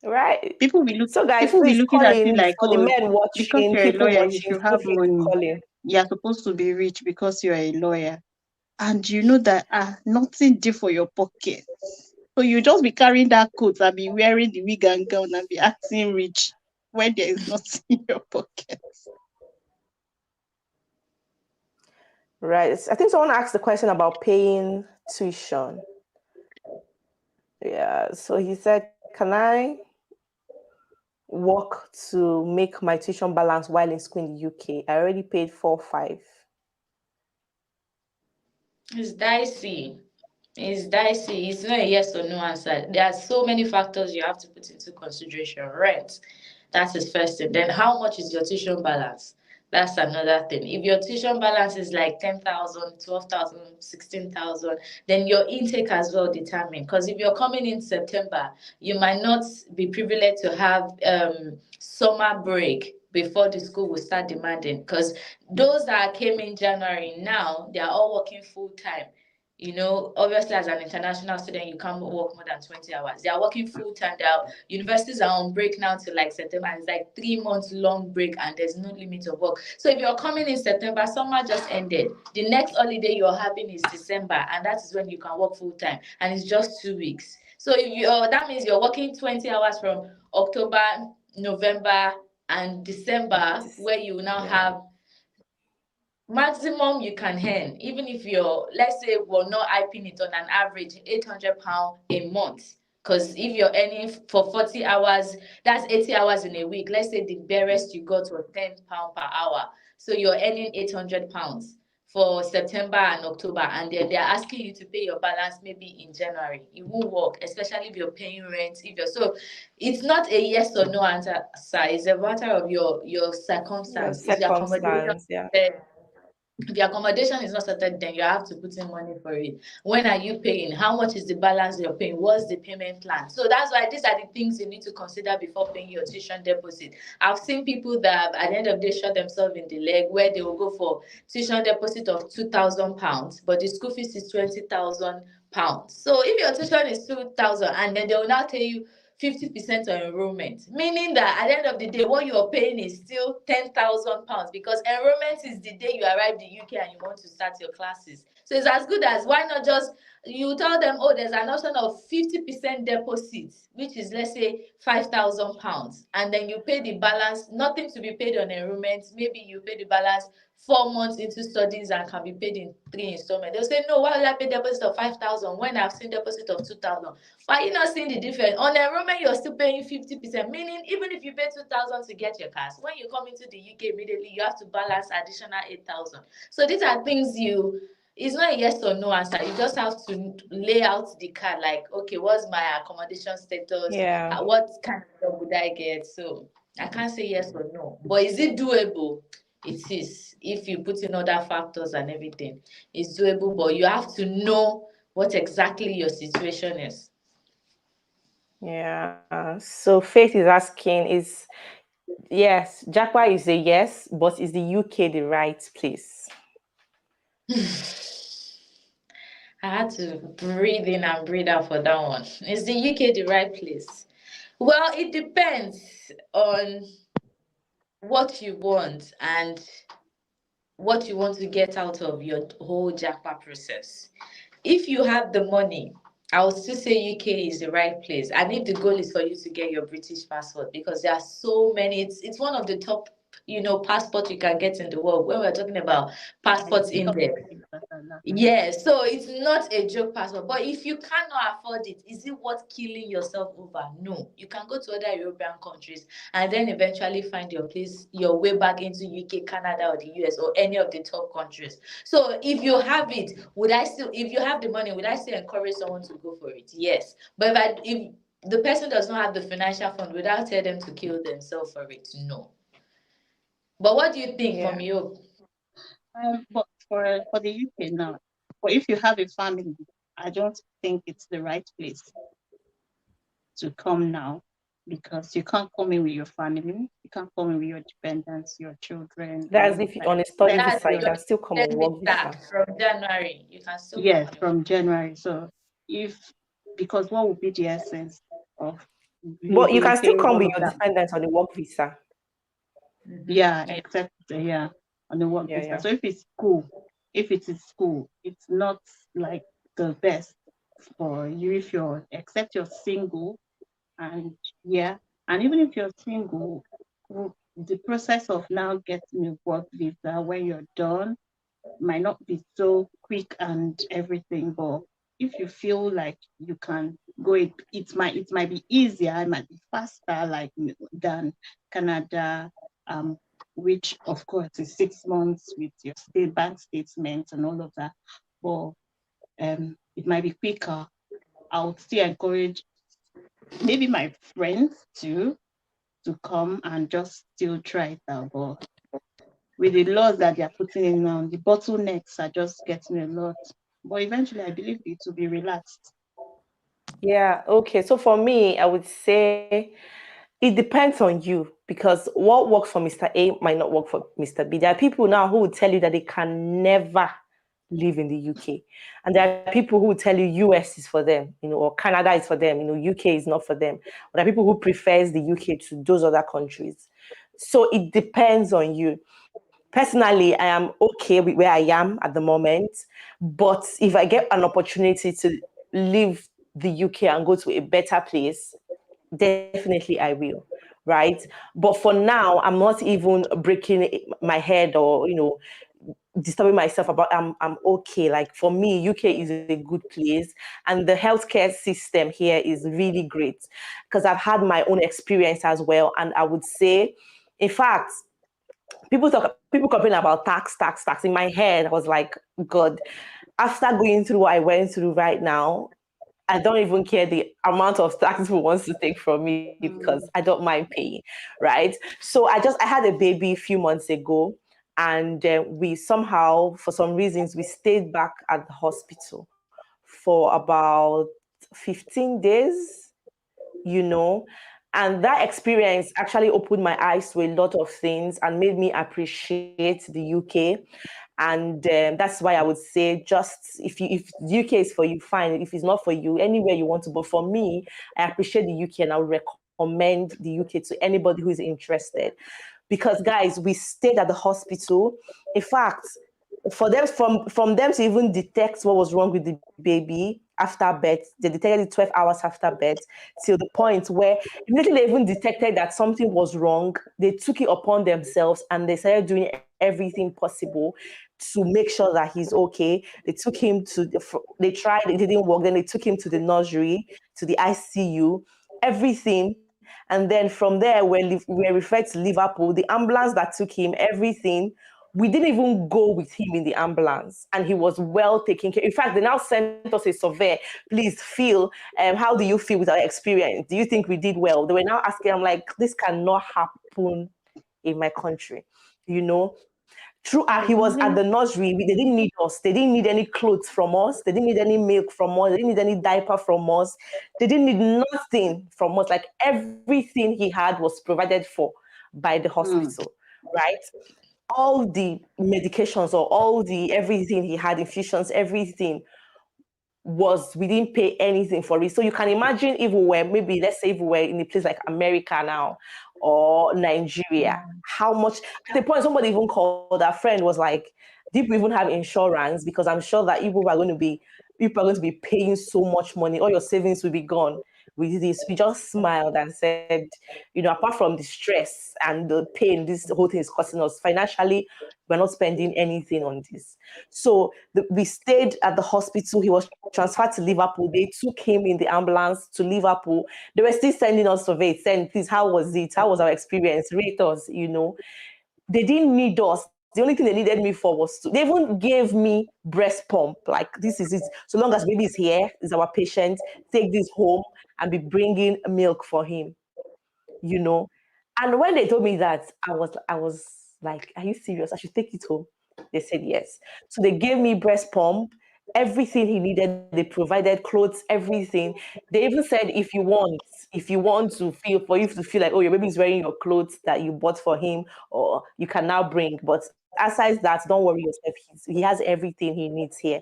Right. People will look So guys, people will be please looking call at you in like, for the oh, men because watching, you're a people lawyer, you watching. should Feel have free to money. call in. You're supposed to be rich because you're a lawyer. And you know that nothing did for your pocket. So you just be carrying that coat and be wearing the wig and gown and be acting rich when there is nothing in your pocket. Right. I think someone asked the question about paying tuition. Yeah. So he said, can I work to make my tuition balance while in school in the UK? I already paid 4-5. It's dicey. It's dicey. It's not a yes or no answer. There are so many factors you have to put into consideration. Rent, that's his first thing. Then how much is your tuition balance? That's another thing. If your tuition balance is like 10,000, 12,000, 16,000, then your intake as well determine. Because if you're coming in September, you might not be privileged to have summer break before the school will start demanding. Because those that came in January now, they are all working full time. Obviously, as an international student, you can't work more than 20 hours. They are working full time. Universities are on break now till like September. It's like 3 months long break, and there's no limit of work. So if you're coming in September, summer just ended. The next holiday you're having is December, and that is when you can work full time, and it's just 2 weeks. So if you that means you're working 20 hours from October, November, and December, where you now Yeah. have maximum you can earn, even if you're, let's say, we're not hyping it, on an average £800 a month. Because if you're earning for 40 hours, that's 80 hours in a week. Let's say the barest you got was £10 per hour. So you're earning £800 for September and October, and then they're asking you to pay your balance maybe in January. It won't work, especially if you're paying rent. It's not a yes or no answer, sir. It's a matter of your Your circumstance. Is your accommodation circumstance. Yeah. if the accommodation is not started, then you have to put in money for it. When are you paying? How much is the balance you're paying? What's the payment plan? So that's why these are the things you need to consider before paying your tuition deposit. I've seen people that have, at the end of the day, shot themselves in the leg, where they will go for tuition deposit of £2,000, but the school fees is £20,000. So if your tuition is 2,000, and then they will now tell you 50% on enrollment, meaning that at the end of the day, what you're paying is still £10,000, because enrollment is the day you arrive in the UK and you want to start your classes. So it's as good as, why not just, you tell them, oh, there's an option of 50% deposit, which is, let's say, £5,000, and then you pay the balance, nothing to be paid on enrollment. Maybe you pay the balance 4 months into studies and can be paid in 3 installments. They'll say, no, why will I pay deposit of 5,000 when I've seen deposit of 2,000? Why are you not seeing the difference? On enrollment, you're still paying 50%, meaning even if you pay 2,000 to get your cars, when you come into the UK immediately, you have to balance additional 8,000. So these are things it's not a yes or no answer. You just have to lay out the card, like, okay, what's my accommodation status? Yeah. What kind of job would I get? So I can't say yes or no. But is it doable? It is. If you put in other factors and everything, it's doable, but you have to know what exactly your situation is. Yeah. So Faith is asking, yes, Jackpot is a yes, but is the UK the right place? I had to breathe in and breathe out for that one. Is the UK the right place? Well, it depends on what you want and what you want to get out of your whole jackpot process. If you have the money, I would still say UK is the right place. And if the goal is for you to get your British passport, because there are so many, it's one of the top, passport you can get in the world. When we're talking about passports index, Yeah, so it's not a joke passport. But if you cannot afford it, is it worth killing yourself over? No. You can go to other European countries and then eventually find your way back into UK, Canada, or the US, or any of the top countries. So if you have it, if you have the money, would I still encourage someone to go for it? Yes. But if the person does not have the financial fund, would I tell them to kill themselves for it? No. But what do you think from you? But for the UK now, but if you have a family, I don't think it's the right place to come now, because you can't come in with your family, you can't come in with your dependents, your children, That's if you like on a study except That's visa, you your can still come on your work visa visa. from January. You can still come yes, on your from January. So if because what would be the essence of But you living, can still paying come all with of your that? dependents on a work visa. Yeah, Yeah. except on the work Yeah, visa. yeah. So if it is school, it's not like the best for you if you're except you're single. And yeah, and even if you're single, the process of now getting a work visa when you're done might not be so quick and everything, but if you feel like you can go, it might be easier, it might be faster, like than Canada, um, which of course is 6 months with your bank statements and all of that. But it might be quicker. I would still encourage maybe my friends to come and just still try it out. But with the laws that they are putting in now, the bottlenecks are just getting a lot. But eventually, I believe it will be relaxed. Yeah, okay. So for me, I would say it depends on you because what works for Mr. A might not work for Mr. B. There are people now who will tell you that they can never live in the UK. And there are people who will tell you US is for them, or Canada is for them, UK is not for them. But there are people who prefers the UK to those other countries. So it depends on you. Personally, I am okay with where I am at the moment. But if I get an opportunity to leave the UK and go to a better place, definitely I will. Right. But for now, I'm not even breaking my head or, disturbing myself about I'm okay. Like for me, UK is a good place and the healthcare system here is really great because I've had my own experience as well. And I would say, in fact, people complain about tax. In my head, I was like, God, after going through what I went through right now, I don't even care the amount of tax people wants to take from me because I don't mind paying, right? So I had a baby a few months ago, and we somehow, for some reasons, we stayed back at the hospital for about 15 days, you know. And that experience actually opened my eyes to a lot of things and made me appreciate the UK. And that's why I would say, just if UK is for you, fine. If it's not for you, anywhere you want to. But for me, I appreciate the UK and I would recommend the UK to anybody who is interested. Because guys, we stayed at the hospital. In fact, for them from them to even detect what was wrong with the baby after birth, they detected it 12 hours after birth, till the point where immediately they even detected that something was wrong, they took it upon themselves and they started doing everything possible to make sure that he's okay. They took him they tried, it didn't work, then they took him to the nursery, to the ICU, everything. And then from there, we're referred to Liverpool, the ambulance that took him, everything. We didn't even go with him in the ambulance, and he was well taken care. In fact, they now sent us a survey. Please feel, how do you feel with our experience? Do you think we did well? They were now asking. I'm like, this cannot happen in my country, you know. Throughout, he And was at even the nursery. They didn't need us. They didn't need any clothes from us. They didn't need any milk from us. They didn't need any diaper from us. They didn't need nothing from us. Like everything he had was provided for by the mm, hospital, right? All the medications or all the everything he had, infusions, everything was, we didn't pay anything for it. So you can imagine if we were, maybe let's say if we were in a place like America now or Nigeria, how much at the point somebody even called, our friend was like, do you even have insurance? Because I'm sure that people are going to be paying so much money, all your savings will be gone with this. We just smiled and said, apart from the stress and the pain this whole thing is causing us financially, we're not spending anything on this. So we stayed at the hospital. He was transferred to Liverpool. They took him in the ambulance to Liverpool. They were still sending us surveys, saying, please, how was it? How was our experience? Rate us. They didn't need us. The only thing they needed me for was they even gave me breast pump. Like, this is it. So long as baby is here, is our patient, take this home and be bringing milk for him, you know. And when they told me that, I was like, are you serious? I should take it home. They said yes. So they gave me breast pump, everything he needed. They provided clothes, everything. They even said, if you want to feel, for you to feel like, oh, your baby is wearing your clothes that you bought for him, or you can now bring. But aside that, don't worry yourself. He has everything he needs here.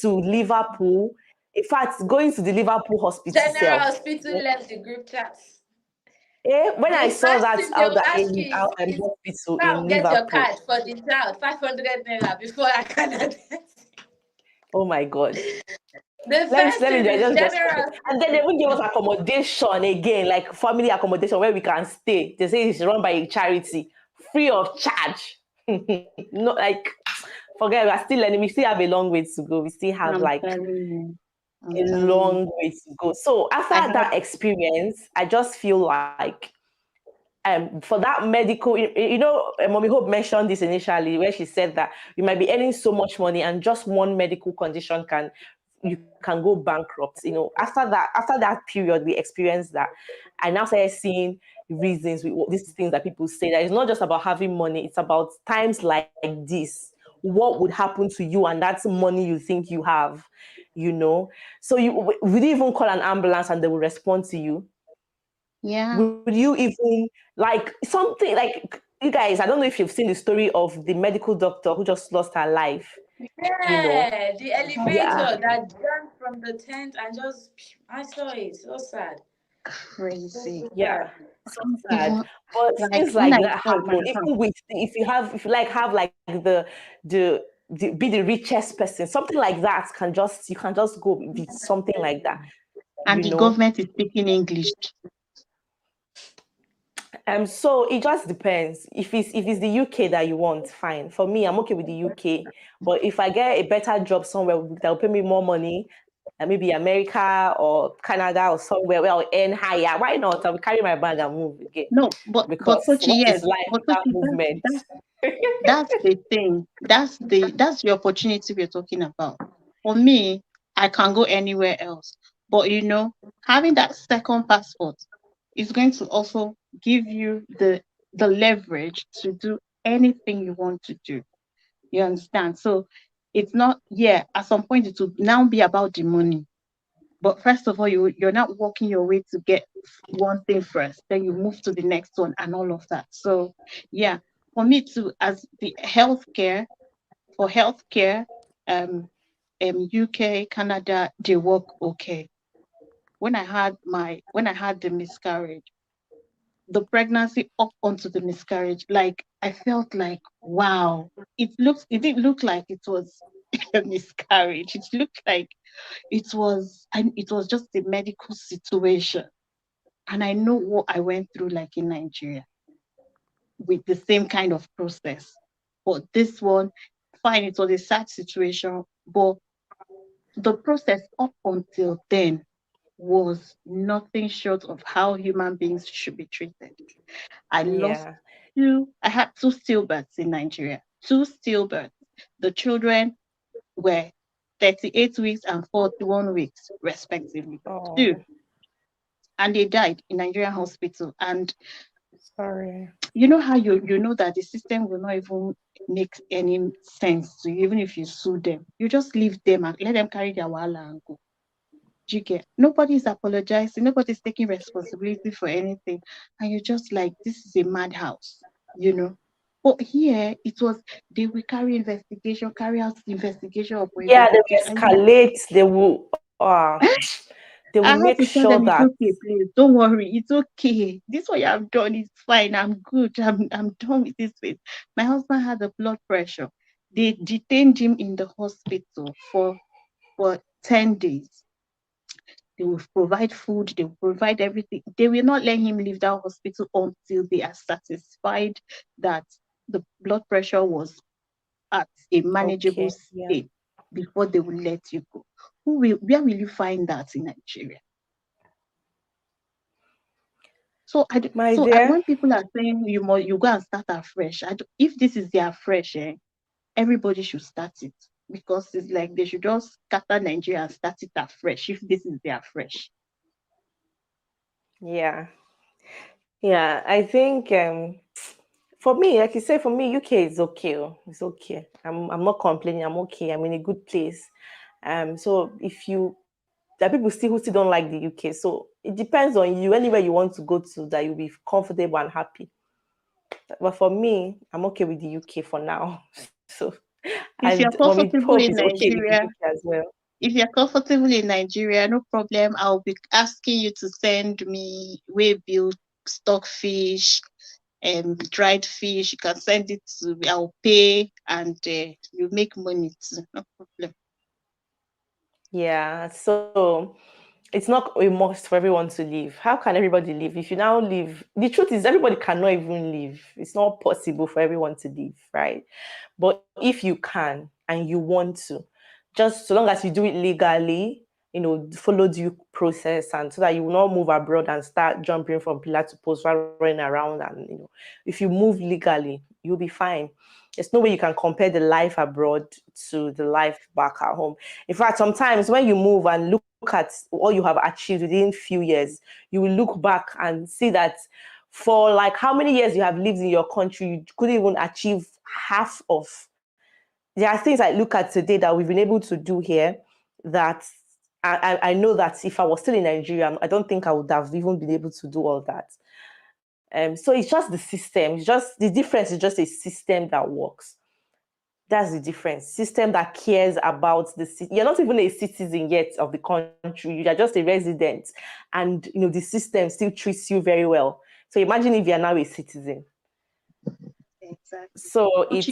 To Liverpool. In fact, going to the Liverpool hospital General itself. Hospital left the group chats. When I The saw first that thing they will ask you out is hospital now in get your Liverpool, card for the child, 500 naira before I can attend. oh my god! The Let me first let me thing I is just general and then they hospital. will give us accommodation again, like family accommodation where we can stay. They say it's run by a charity, free of charge. No, like forget. We are still learning. We still have a long way to go. We still have I'm like telling you. I'm a telling you. long way to go. So after I that had experience, I just feel like for that medical, Mommy Hope mentioned this initially, where she said that you might be earning so much money and just one medical condition you can go bankrupt. After that period we experienced that. I now started seeing reasons these things that people say, that it's not just about having money, it's about times like this. What would happen to you and that's money you think you have, you know? So would you even call an ambulance and they will respond to you? yeah. Would you even like something like, you guys, I don't know if you've seen the story of the medical doctor who just lost her life, you know? Yeah, the Yeah. elevator that jumped from the tent and just I saw it. So sad. So, Crazy. so Yeah. sad. So sad. Even But like things when like I that saw happen. it, Even with if you like have like the be the richest person, something like that you can just go with something like that, and you the know? government is speaking English. So it just depends. If it's the UK that you want, fine. For me, I'm okay with the UK. But if I get a better job somewhere that will pay me more money, maybe America or Canada or somewhere where I'll earn higher, why not? I will carry my bag and move again. No, but Because Tochi, what yes, is life but without Tochi, movement? that's the thing. That's the opportunity we're talking about. For me, I can go anywhere else. But having that second passport is going to also give you the leverage to do anything you want to do. You understand? So it's not, yeah, at some point it will now be about the money. But first of all, you're not working your way to get one thing first, then you move to the next one and all of that. So yeah, for me too, as the healthcare, um, UK, Canada, they work okay. When I had the miscarriage, the pregnancy up onto the miscarriage, like I felt like, wow, it didn't look like it was a miscarriage. It looked like it was just a medical situation. And I know what I went through, like in Nigeria, with the same kind of process. But this one, fine, it was a sad situation, but the process up until then was nothing short of how human beings should be treated. Yeah. I had two stillbirths in Nigeria, two stillbirths. The children were 38 weeks and 41 weeks, respectively. Two. Oh, And they died in Nigerian hospital. And sorry. you know how you know that the system will not even make any sense to you, even if you sue them. You just leave them and let them carry their wahala and go. Do you get? Nobody's apologizing, nobody's taking responsibility for anything. And you're just like, this is a madhouse, you know. But here it was, they will carry out investigation upon Yeah, they investigation. will And you're like, escalate. They will I had make to tell sure them it's that. okay, please. Don't worry, it's okay. This what you have done is fine. I'm good. I'm done with this with. My husband had a blood pressure. They detained him in the hospital for 10 days. They will provide food, they will provide everything. They will not let him leave that hospital until they are satisfied that the blood pressure was at a manageable Okay. Yeah. state before they will let you go. Where will you find that in Nigeria? So My dear. when people are saying you go and start afresh, if this is their fresh, everybody should start it, because it's like they should just scatter Nigeria and start it afresh if this is their fresh. Yeah. Yeah. I think for me, like you say, for me, UK is okay. It's okay. I'm not complaining. I'm okay. I'm in a good place. So if there are people still who still don't like the UK. So it depends on you. Anywhere you want to go to, that you'll be comfortable and happy. But for me, I'm okay with the UK for now. So, If and you're Mommy comfortable Pope in is okay with the Nigeria, UK as well. if you're comfortable in Nigeria, no problem. I'll be asking you to send me waybill, stockfish, dried fish. You can send it to me. I'll pay, and you make money too. No problem. Yeah. So it's not a must for everyone to leave. How can everybody leave? If you now leave, the truth is everybody cannot even leave. It's not possible for everyone to leave, right? But if you can and you want to, just so long as you do it legally, follow due process, and so that you will not move abroad and start jumping from pillar to post while running around. And if you move legally, you'll be fine. There's no way you can compare the life abroad to the life back at home. In fact, sometimes when you move and look at what you have achieved within few years, you will look back and see that for like how many years you have lived in your country, you couldn't even achieve half of. There are things I look at today that we've been able to do here that I know that if I was still in Nigeria, I don't think I would have even been able to do all that. So it's just the system. It's just the difference is just a system that works. That's the difference. System that cares about you're not even a citizen yet of the country. You are just a resident, and the system still treats you very well. So imagine if you are now a citizen. Exactly. So But it's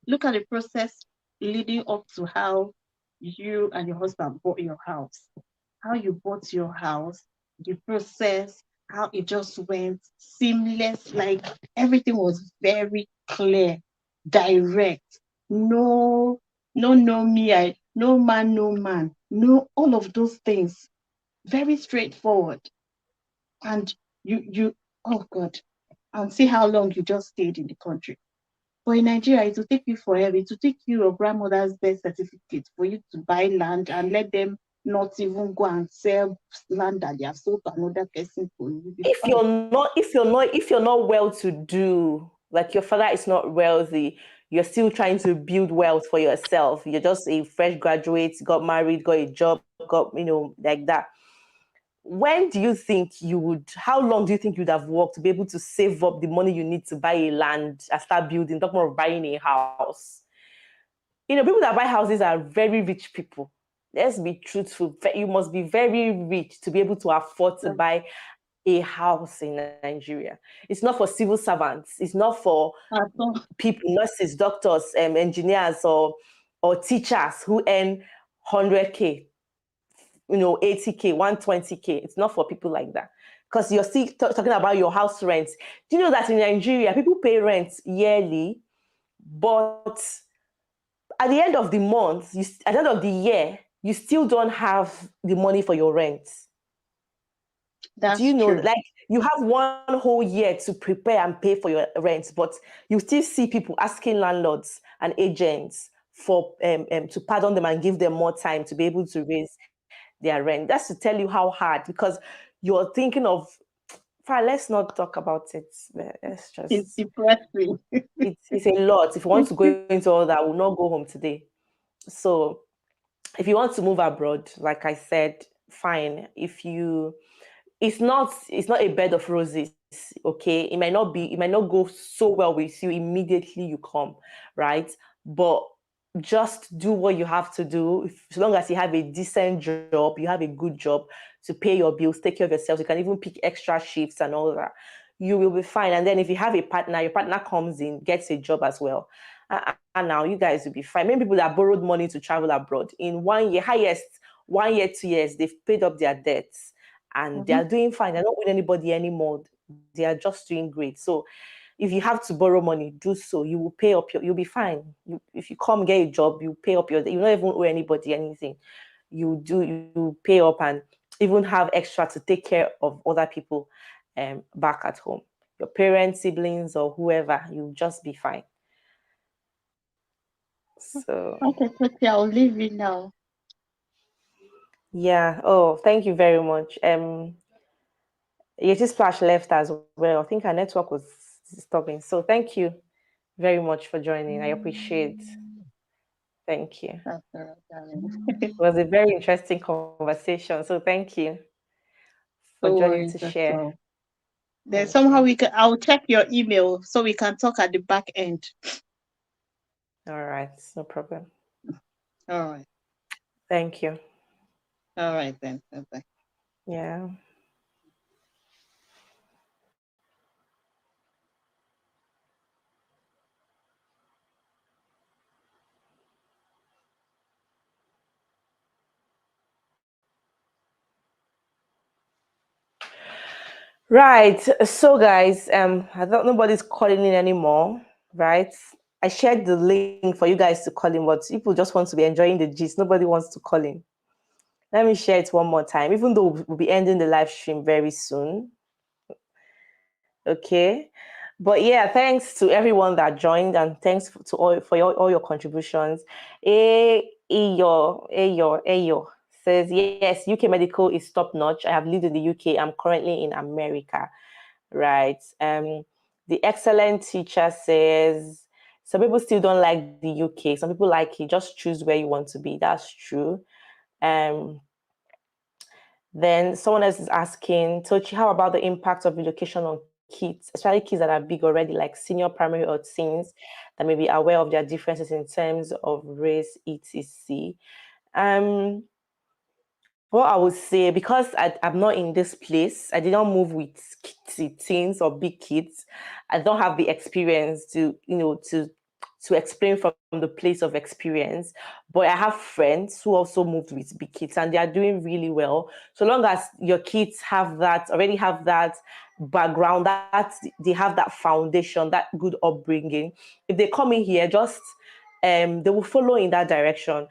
look at the process leading up to how you and your husband bought your house. How you bought your house, the process, how it just went seamless, like everything was very clear, direct. No, no me, no man, no, all of those things. Very straightforward. And you, oh God, and see how long you just stayed in the country. But in Nigeria, it will take you forever. It will take you your grandmother's birth certificate for you to buy land and let them not even go and sell land that they have sold to another person for you. if you're not well to do, like your father is not wealthy, you're still trying to build wealth for yourself. You're just a fresh graduate, got married, got a job, got like that. When do you think how long do you think you'd have worked to be able to save up the money you need to buy a land and start building, talk more of buying a house? People that buy houses are very rich people. Let's be truthful. You must be very rich to be able to afford to buy a house in Nigeria. It's not for civil servants. It's not for people, nurses, doctors, engineers, or teachers who earn 100K, 80K, 120K. It's not for people like that. Because you're still talking about your house rent. Do you know that in Nigeria, people pay rent yearly, but at the end of the month, at the end of the year, you still don't have the money for your rent. Do you know, true. like you have one whole year to prepare and pay for your rent, but you still see people asking landlords and agents for to pardon them and give them more time to be able to raise their rent. That's to tell you how hard, because you're thinking of, fine, let's not talk about it. Let's It's just, depressing. it's a lot. If you want to go into all that, we'll not go home today. So if you want to move abroad, like I said, fine. It's not a bed of roses. Okay, it might not go so well with you immediately you come, right? But just do what you have to do. As long as you have a decent job, you have a good job to pay your bills, take care of yourself. You can even pick extra shifts and all that. You will be fine. And then if you have a partner, your partner comes in, gets a job as well. And now you guys will be fine. Many people that borrowed money to travel abroad in 1 year, highest 1 year, 2 years, they've paid up their debts and they are doing fine. They're not with anybody anymore. They are just doing great. So if you have to borrow money, do so. You will pay up you'll be fine. If you come get a job, you pay up you don't even owe anybody anything. You pay up and even have extra to take care of other people back at home. Your parents, siblings, or whoever, you'll just be fine. So Okay, Tochi, I'll leave you now. yeah. Oh, thank you very much. Yeti Splash left as well. I think our network was disturbing. So thank you very much for joining. I appreciate. Thank you. That's all right, darling. It was a very interesting conversation. So thank you for No joining worries to at share. all. Then Thank somehow you. I'll check your email so we can talk at the back end. All right. No problem. All right. Thank you. All right then. Bye-bye. Yeah. Right. So guys, I thought nobody's calling in anymore, right? I shared the link for you guys to call in, but people just want to be enjoying the gist. Nobody wants to call in. Let me share it one more time, even though we'll be ending the live stream very soon. Okay. But yeah, thanks to everyone that joined and thanks to all your contributions. Ayo says, yes, UK medical is top notch. I have lived in the UK. I'm currently in America. Right. The excellent teacher says, some people still don't like the UK. Some people like it. Just choose where you want to be. That's true. Then someone else is asking, Tochi, how about the impact of education on kids, especially kids that are big already, like senior primary or teens, that may be aware of their differences in terms of race, etc. What I would say, because I'm not in this place, I did not move with teens or big kids. I don't have the experience to explain from the place of experience. But I have friends who also moved with big kids and they are doing really well. So long as your kids already have that background, that they have that foundation, that good upbringing. If they come in here, just they will follow in that direction.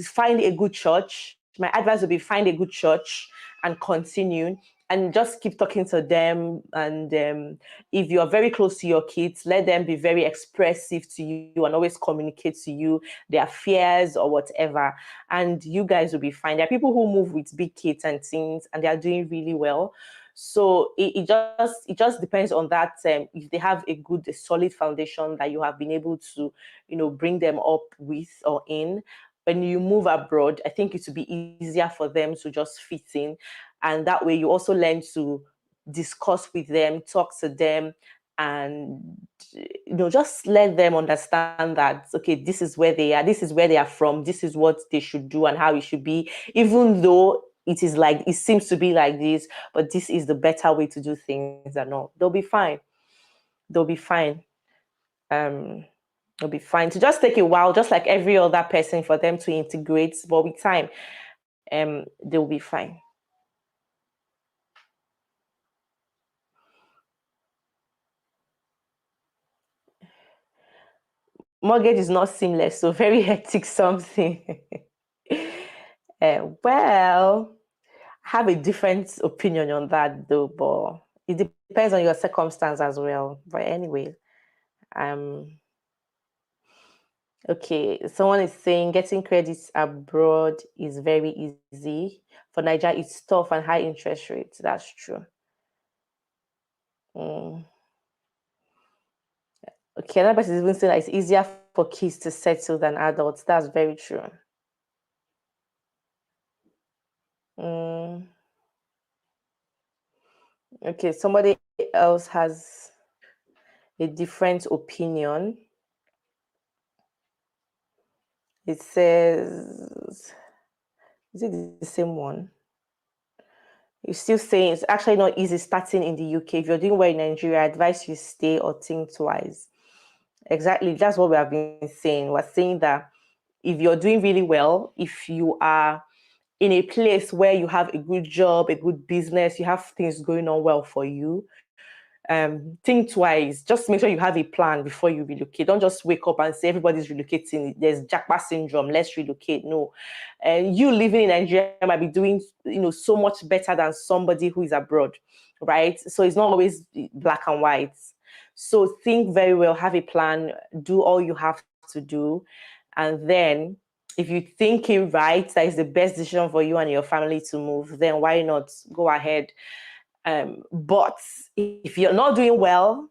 Find a good church. My advice would be find a good church and continue and just keep talking to them. And if you're very close to your kids, let them be very expressive to you and always communicate to you their fears or whatever. And you guys will be fine. There are people who move with big kids and teens and they are doing really well. So it just depends on that. If they have a solid foundation that you have been able to, bring them up with or in. When you move abroad, I think it will be easier for them to just fit in. And that way you also learn to discuss with them, talk to them, and just let them understand that, okay, this is where they are from, this is what they should do and how it should be, even though it seems to be like this, but this is the better way to do things. And all, they'll be fine. They'll be fine. It'll be fine. To just take a while, just like every other person, for them to integrate, but with time, they'll be fine. Mortgage is not seamless, so very hectic something. Well, I have a different opinion on that though, but it depends on your circumstance as well. But anyway, okay, someone is saying getting credits abroad is very easy. For Nigeria, it's tough and high interest rates. That's true. Okay, another person is even saying that it's easier for kids to settle than adults. That's very true. Okay, somebody else has a different opinion. It says, is it the same one? You're still saying it's actually not easy starting in the UK. If you're doing well in Nigeria, I advise you stay or think twice. Exactly. That's what we have been saying. We're saying that if you're doing really well, if you are in a place where you have a good job, a good business, you have things going on well for you, think twice. Just make sure you have a plan before you relocate. Don't just wake up and say everybody's relocating. There's jackpot syndrome. Let's relocate. No, and you living in Nigeria might be doing so much better than somebody who is abroad, right? So it's not always black and white. So think very well. Have a plan. Do all you have to do, and then if you think it right, that is the best decision for you and your family to move, then why not go ahead? But if you're not doing well,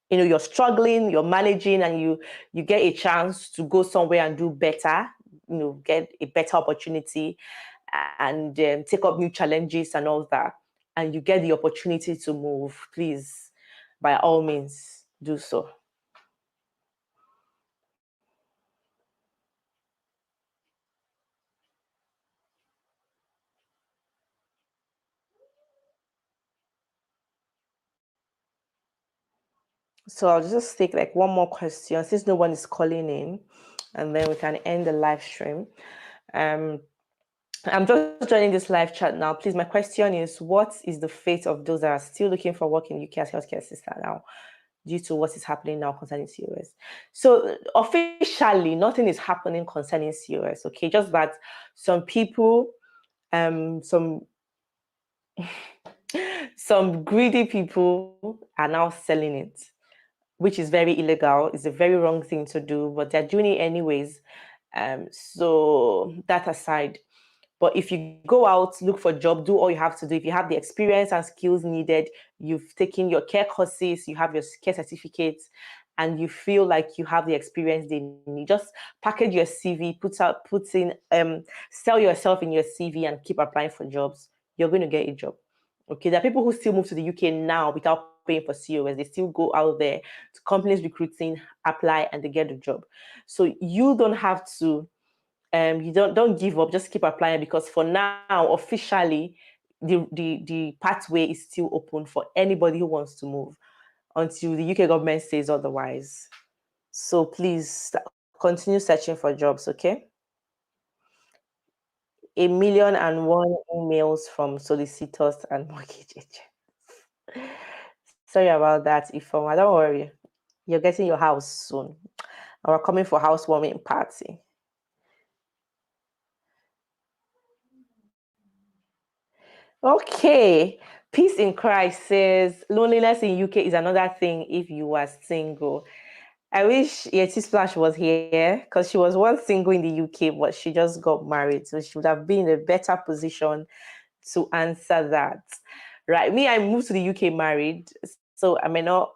you're struggling, you're managing, and you get a chance to go somewhere and do better, get a better opportunity and take up new challenges and all that, and you get the opportunity to move, please, by all means, do so. So I'll just take like one more question since no one is calling in, and then we can end the live stream. I'm just joining this live chat now. Please, my question is, what is the fate of those that are still looking for work in UK as healthcare assistant now, due to what is happening now concerning COS? So officially, nothing is happening concerning COS, okay? Just that some people, some greedy people are now selling it, which is very illegal. It's a very wrong thing to do, but they're doing it anyways. So that aside, but if you go out, look for a job, do all you have to do. If you have the experience and skills needed, you've taken your care courses, you have your care certificates, and you feel like you have the experience they need, just package your CV, sell yourself in your CV and keep applying for jobs. You're going to get a job. Okay, there are people who still move to the UK now without paying for COS. They still go out there to companies recruiting, apply, and they get a job. So you don't have to, you don't give up, just keep applying, because for now, officially, the pathway is still open for anybody who wants to move until the UK government says otherwise. So please continue searching for jobs, okay? 1,000,001 emails from solicitors and mortgage agents. Sorry about that, Ifoma. Don't worry. You're getting your house soon. And we're coming for housewarming party. Okay. Peace in Christ says, loneliness in UK is another thing if you are single. I wish Yeti Splash was here, because she was once single in the UK, but she just got married. So she would have been in a better position to answer that. Right. Me, I moved to the UK married, so I may not,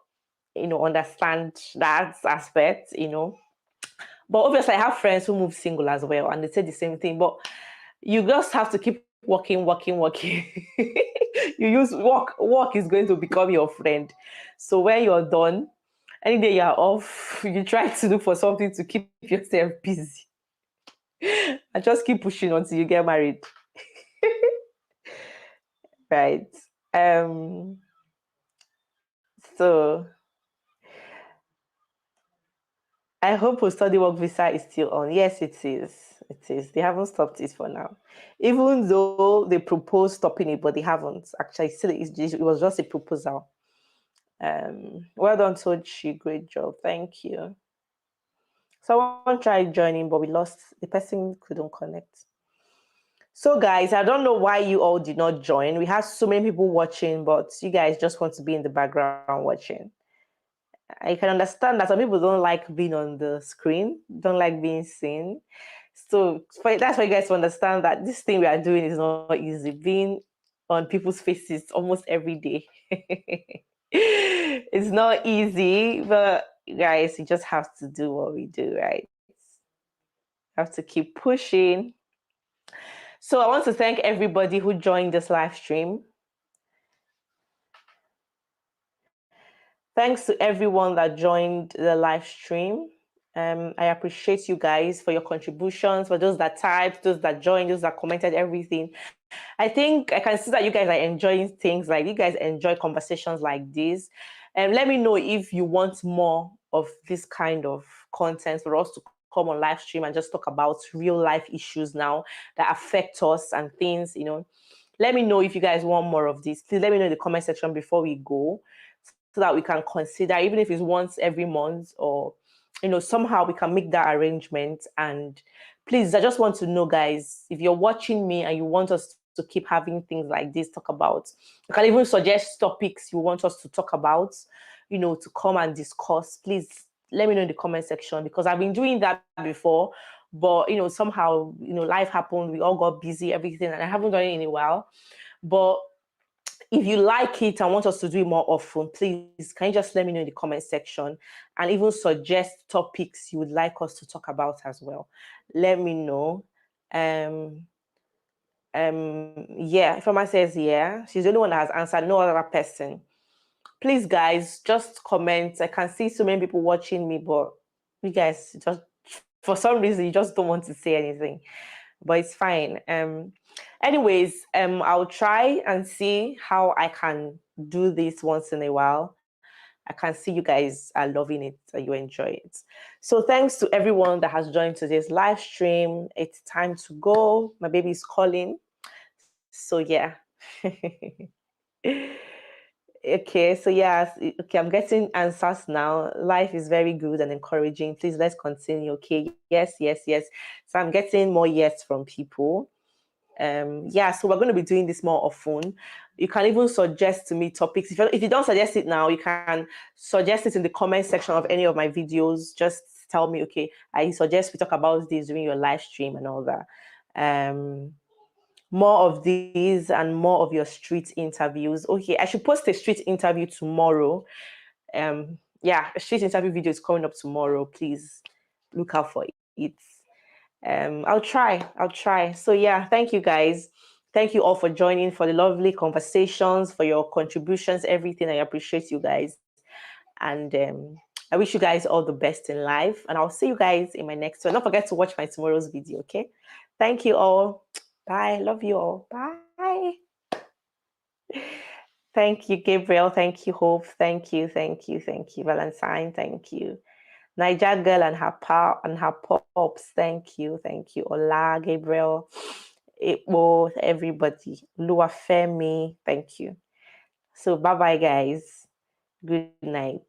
understand that aspect, But obviously I have friends who move single as well, and they say the same thing. But you just have to keep working. You use work is going to become your friend. So when you're done, any day you're off, you try to look for something to keep yourself busy. And just keep pushing until you get married. Right. So I hope post-study work visa is still on. Yes, it is. It is. They haven't stopped it for now. Even though they proposed stopping it, but they haven't. Actually, still, it was just a proposal. Well done, Tochi. Great job. Thank you. Someone tried joining, but we lost. The person couldn't connect. So, guys, I don't know why you all did not join. We have so many people watching, but you guys just want to be in the background watching. I can understand that some people don't like being on the screen, don't like being seen. So that's why you guys understand that this thing we are doing is not easy. Being on people's faces almost every day. It's not easy, but guys, you just have to do what we do, right? Have to keep pushing. So I want to thank everybody who joined this live stream. Thanks to everyone that joined the live stream. I appreciate you guys for your contributions, for those that typed, those that joined, those that commented, everything. I think I can see that you guys are enjoying things, like you guys enjoy conversations like this. And let me know if you want more of this kind of content for us to come on live stream and just talk about real life issues now that affect us and things, let me know if you guys want more of this. Please let me know in the comment section before we go, so that we can consider, even if it's once every month, or somehow we can make that arrangement. And please, I just want to know, guys, if you're watching me and you want us to keep having things like this talk about, you can even suggest topics you want us to talk about, to come and discuss. Please let me know in the comment section, because I've been doing that before, but somehow life happened, we all got busy, everything, and I haven't done it in a while. But if you like it and want us to do it more often, please can you just let me know in the comment section, and even suggest topics you would like us to talk about as well. Let me know. Yeah, Ifeoma says yeah. She's the only one that has answered, no other person. Please, guys, just comment. I can see so many people watching me, but you guys just, for some reason, you just don't want to say anything. But it's fine. Anyways, I'll try and see how I can do this once in a while. I can see you guys are loving it and you enjoy it. So thanks to everyone that has joined today's live stream. It's time to go. My baby is calling. So yeah. Okay, so yeah, okay, I'm getting answers now. Life is very good and encouraging. Please, let's continue. Okay, yes. So I'm getting more yes from people. Yeah, so we're going to be doing this more often. You can even suggest to me topics. If you don't suggest it now, you can suggest it in the comment section of any of my videos. Just tell me, okay, I suggest we talk about this during your live stream and all that. More of these and more of your street interviews. Okay, I should post a street interview tomorrow. Yeah, a street interview video is coming up tomorrow. Please look out for it. I'll try. So yeah, thank you guys. Thank you all for joining, for the lovely conversations, for your contributions, everything. I appreciate you guys. And I wish you guys all the best in life. And I'll see you guys in my next one. Don't forget to watch my tomorrow's video, okay? Thank you all. Bye. Love you all. Bye. Thank you, Gabriel. Thank you, Hope. Thank you. Valentine. Thank you. Niger girl and her pops. Thank you. Ola, Gabriel, Ipo, everybody. Luafemi. Thank you. So bye-bye, guys. Good night.